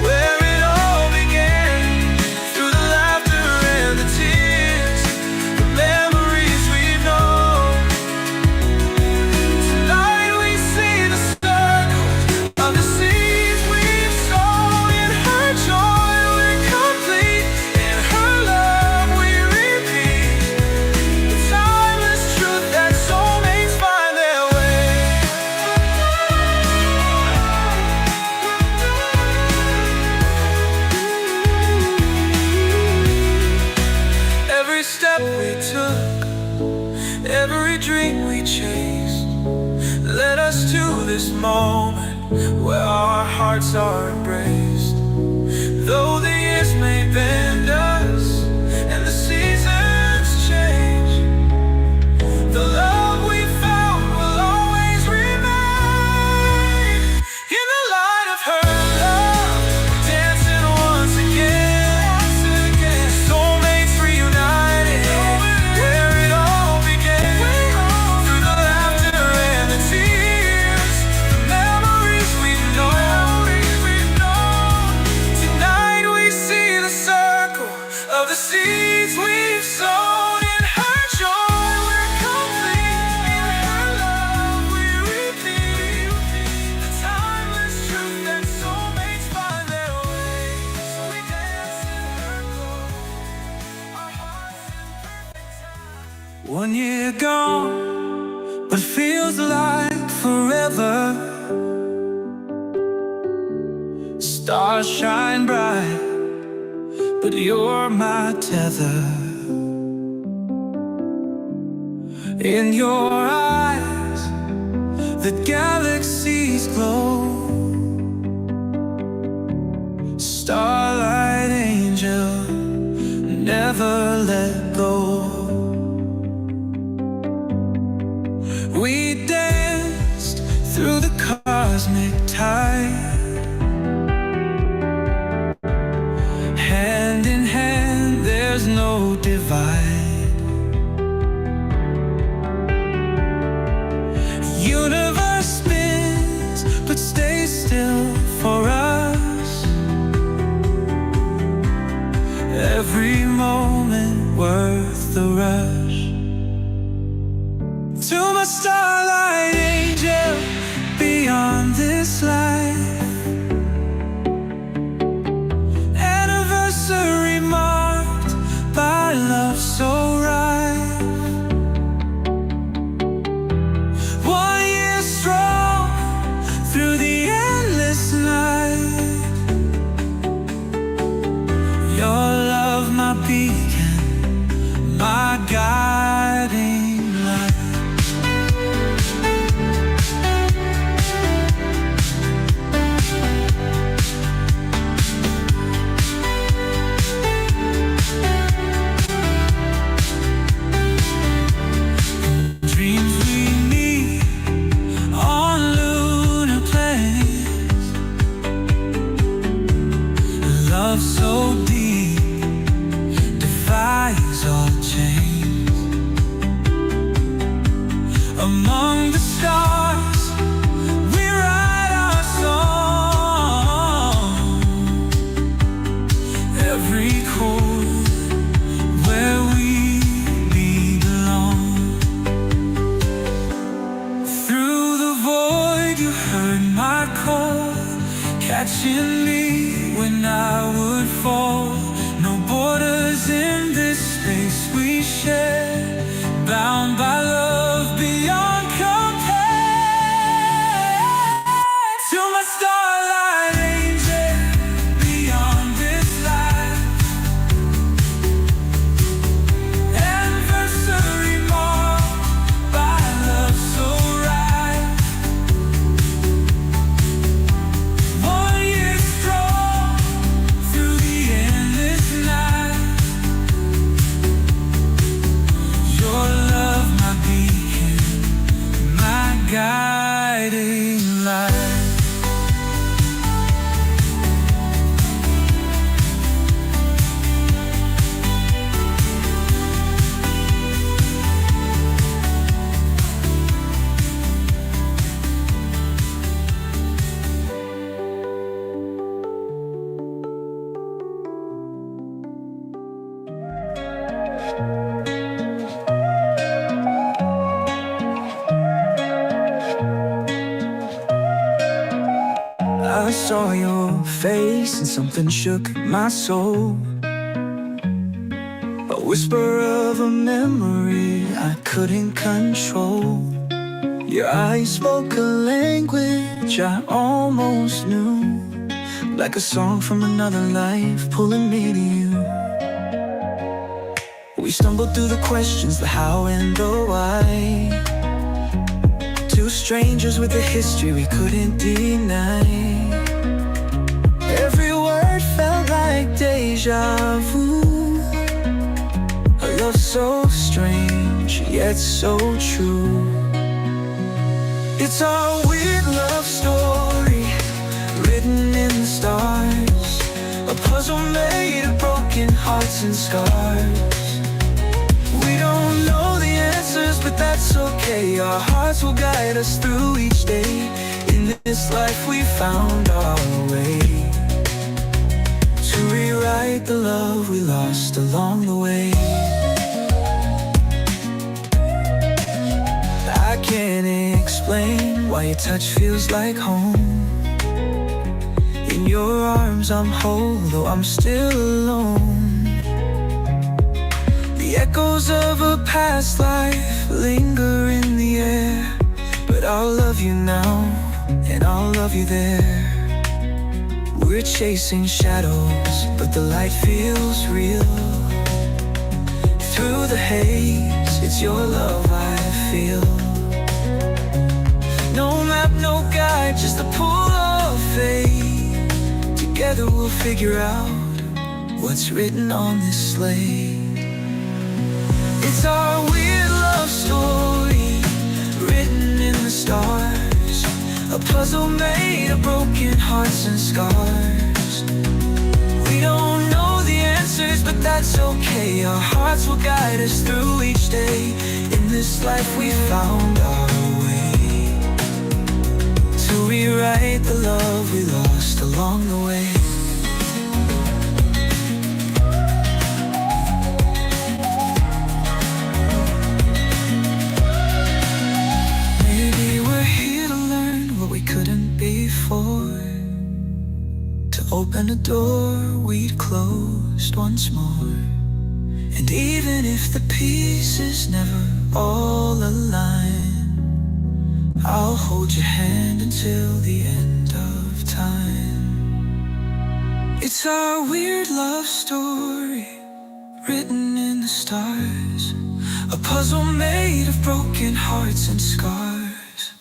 S3: where it all began. Through the laughter and the tears, the memories we've known. Tonight we see the circles of the seeds we've sown. In her joy we're complete, in her love we repeat the timeless truth that soulmates find their way. Every step we took, every dream we chased, led us to this moment where our hearts are embraced. Though the years may bend us and the seasons change, the love we found will always remain. In the light of her love, we're dancing once again. Soulmates reunited where it all began. Through the laughter and the tears, the memories we've known. Tonight we see the circle of the seeds we've sown. In her joy we're complete, in her love we repeat the timeless truth that soulmates find their way. So we dance in her glow, our hearts in perfect time. 1 year gone, but feels like forever. Stars shine bright, but you're my tether. In your eyes, the galaxies glow. Starlight angel, never let go. We danced through the cosmic tide, hand in hand, there's no divide. Universe spins, but stays still for us. Every moment worth the rush. To my starlight angel, beyond this life, anniversary marked by love so right. 1 year strong through the endless night. Your love, my beacon, my guiding light. Dreams we meet on lunar planes. Love so deep defies all chains. Among the stars we write our song. Every chord where we belong. Through the void you heard my call, catching me when I would fall. No borders in this space we share, bound by love beyond compare. To my starlight angel, beyond this life, saw your face and something shook my soul. A whisper of a memory I couldn't control. Your eyes spoke a language I almost knew, like a song from another life pulling me to you. We stumbled through the questions, the how and the why. Two strangers with a history we couldn't deny. Every word felt like deja vu. A love so strange, yet so true. It's our weird love story, written in the stars. A puzzle made of broken hearts and scars. We don't know the answers, but that's okay. Our hearts will guide us through each day. In this life we found our way to rewrite the love we lost along the way. I can't explain why your touch feels like home. In your arms I'm whole, though I'm still alone. The echoes of a past life linger in the air, but I'll love you now, and I'll love you there. We're chasing shadows, but the light feels real. Through the haze, it's your love I feel. No map, no guide, just a pull of fate. Together we'll figure out what's written on this slate. It's our weird love story, written in the stars. A puzzle made of broken hearts and scars. We don't know the answers, but that's okay. Our hearts will guide us through each day. In this life we found our way to rewrite the love we lost along the way. Open a door we'd closed once more. And even if the pieces never all align, I'll hold your hand until the end of time. It's our weird love story, written in the stars. A puzzle made of broken hearts and scars.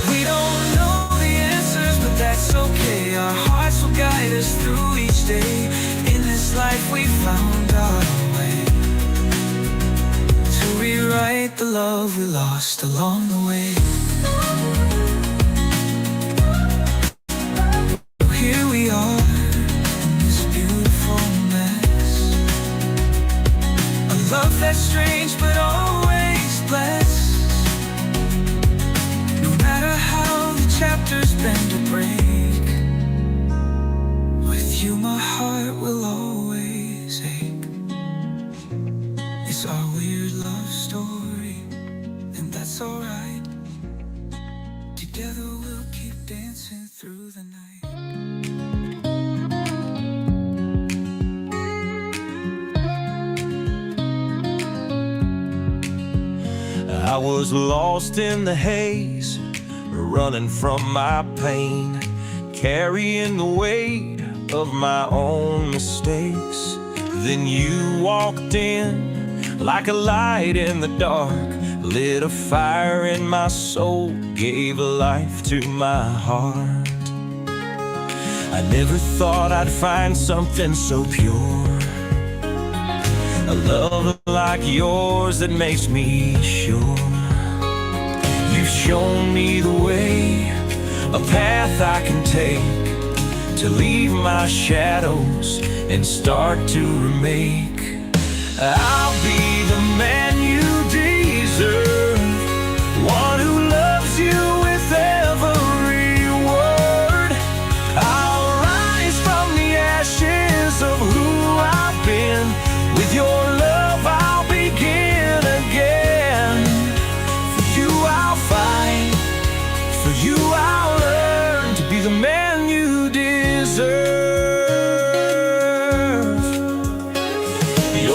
S3: We don't know the answers, but that's okay. Our hearts will guide us through each day. In this life we found our way to rewrite the love we lost along the way. Here we are in this beautiful mess. A love that's strange but always blessed. No matter how the chapters bend or break, with you my heart will always ache. It's our weird love story, and that's alright. Together we'll keep dancing through the night.
S1: I was lost in the haze, running from my pain, carrying the weight of my own mistakes. Then you walked in like a light in the dark, lit a fire in my soul, gave life to my heart. I never thought I'd find something so pure, a love like yours that makes me sure. You've shown me the way, a path I can take to leave my shadows and start to remake. I'll be the man you deserve, one who loves you with every word. I'll rise from the ashes of who I've been. With your love I'll begin again. For you I'll fight, for you I'll learn to be the man you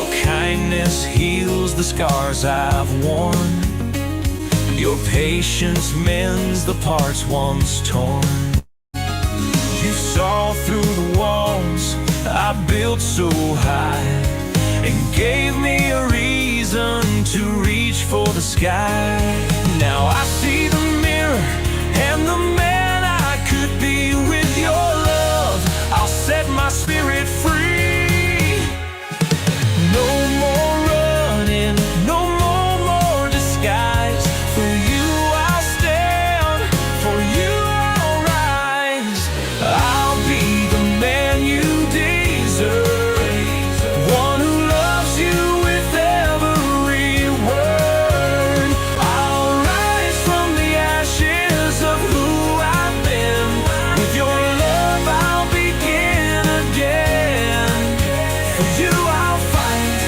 S1: Your kindness heals the scars I've worn. Your patience mends the parts once torn. You saw through the walls I built so high, and gave me a reason to reach for the sky. Now I see the mirror and the man I could be. With your love, I'll set my spirit free. No more running, no more disguise. For you I'll stand, for you I'll rise. I'll be the man you deserve, one who loves you with every word. I'll rise from the ashes of who I've been. With your love I'll begin again. For you I'll fight,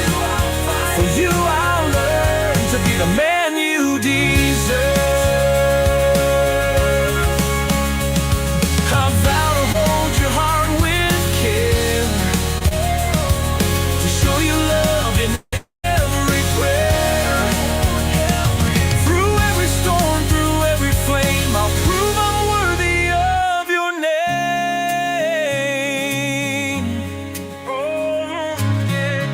S1: for you I'll learn to be the man you deserve. I vow to hold your heart with care, to show you love in every prayer. Through every storm, through every flame, I'll prove I'm worthy of your name. Oh, yeah.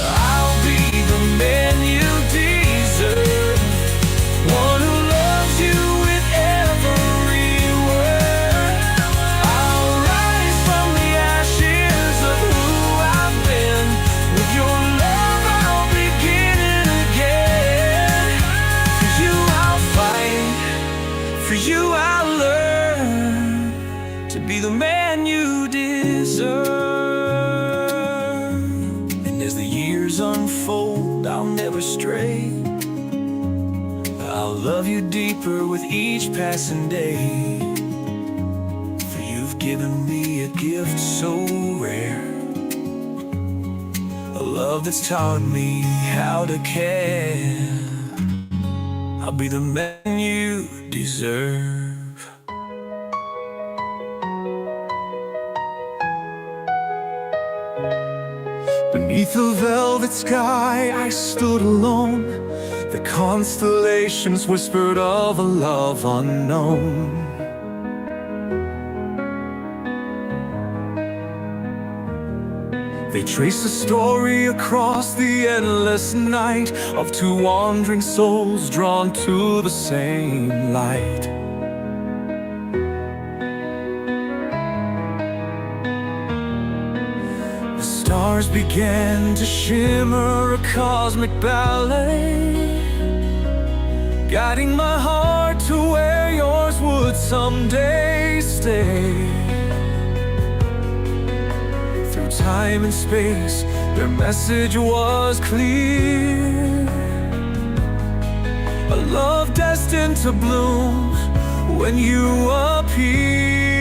S1: I'll be the man you deserve, one who loves you with every word. I'll rise from the ashes of who I've been. With your love I'll begin again. For you I'll fight, for you I'll learn to be the man you deserve. And as the years unfold, I'll never stray. I'll love you deeper with each passing day. For you've given me a gift so rare, a love that's taught me how to care. I'll be the man you deserve.
S3: Beneath the velvet sky I stood alone. The constellations whispered of a love unknown. They trace a story across the endless night of two wandering souls drawn to the same light. The stars began to shimmer, a cosmic ballet, guiding my heart to where yours would someday stay. Through time and space, their message was clear, a love destined to bloom when you appear.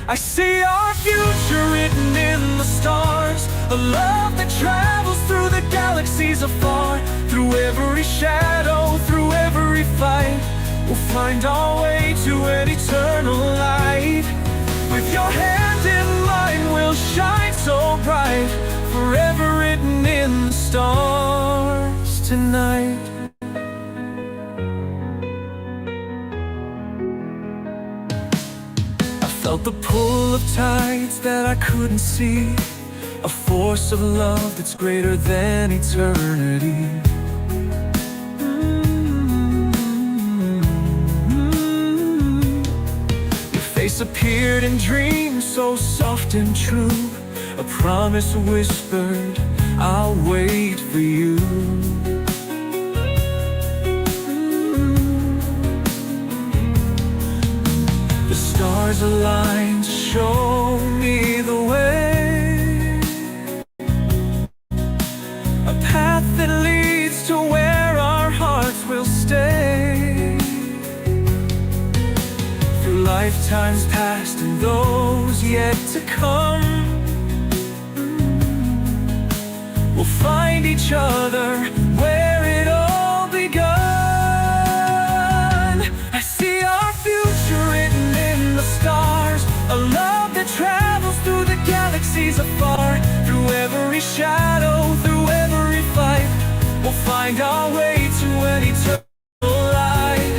S3: I see our future written in the stars, a love that travels through the galaxies afar. Through every shadow, through every fight, we'll find our way to an eternal light. With your hand in mine, we'll shine so bright, forever written in the stars tonight. I felt the pull of tides that I couldn't see, a force of love that's greater than eternity. Your face appeared in dreams so soft and true, a promise whispered, I'll wait for you. The stars aligned to show me the way, a path that leads to where our hearts will stay. Through lifetimes past and those yet to come, we'll find each other where it all begun. I see our future written in the stars, a love that shadow, through every fight, we'll find our way to an eternal light.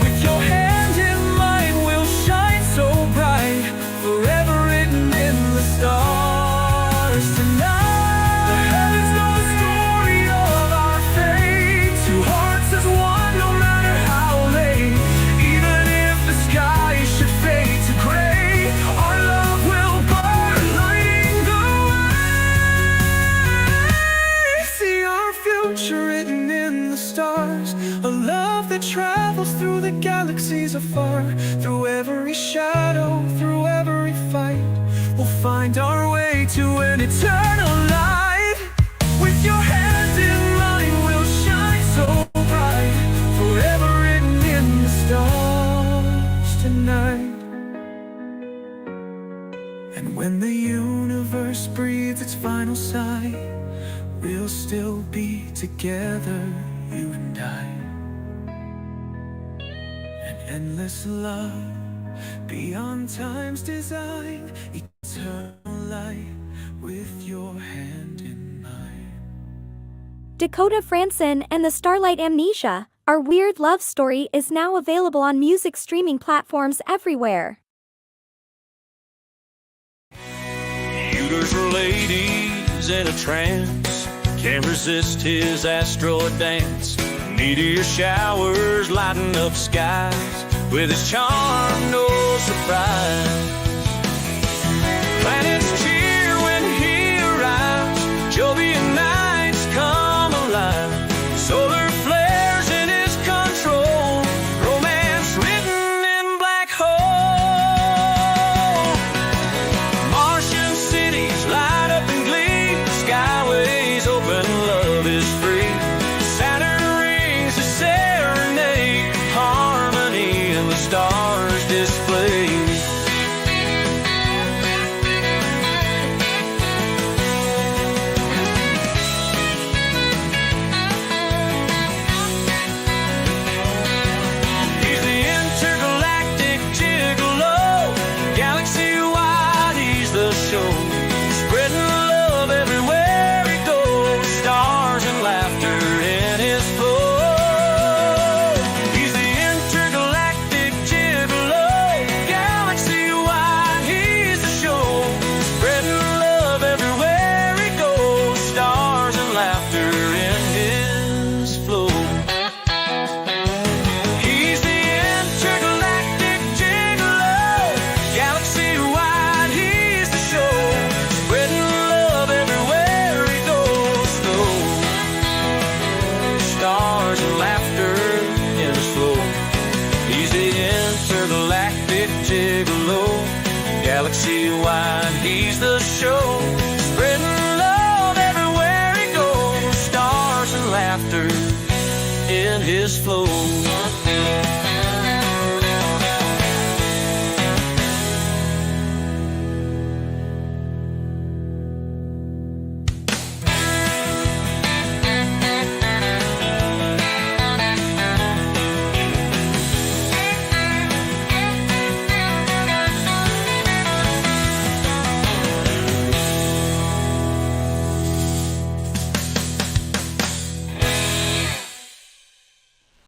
S3: With your hand in mine, we'll shine so bright, forever written in the stars tonight. The heavens know the story of our fate. Two hearts as one, no matter how late. Even if the sky should fade to gray, our love will burn, lighting the way. See our future written in the stars, a love that travels through the galaxies afar. Through every shadow, through every fight, we'll find our way to an eternal light. With your hand in mine, we'll shine so bright, forever written in the stars tonight. And when the universe breathes its final sigh, we'll still be together, you and I. An endless love beyond time's design, eternal light with your hand in mine.
S5: Dakota Frandsen and the StarLight Amnesia, our weird love story, is now available on music streaming platforms everywhere.
S1: Shooters for ladies in a trance, can't resist his asteroid dance. Meteor showers lighten up skies, with his charm no surprise. Planets cheer when he arrives, Jovian nights come alive. Solar flares in his control, romance written in black hole. Martian cities light up in glee, skyways open, love is free. Saturn rings a serenade, harmony in the stars display. He's the Intergalactic Gigolo, galaxy-wide he's the show. Spreading love everywhere he goes, stars and laughter in his flow. He's the Intergalactic Gigolo, galaxy-wide he's the show. Spreading love everywhere he goes, stars and laughter in his flow. He's the Intergalactic Gigolo, galaxy-wide he's the show. Spreading love everywhere he goes, stars and laughter in his flow. He's the Intergalactic Gigolo, galaxy-wide he's the show. Spreading love everywhere he goes, stars and laughter in his flow.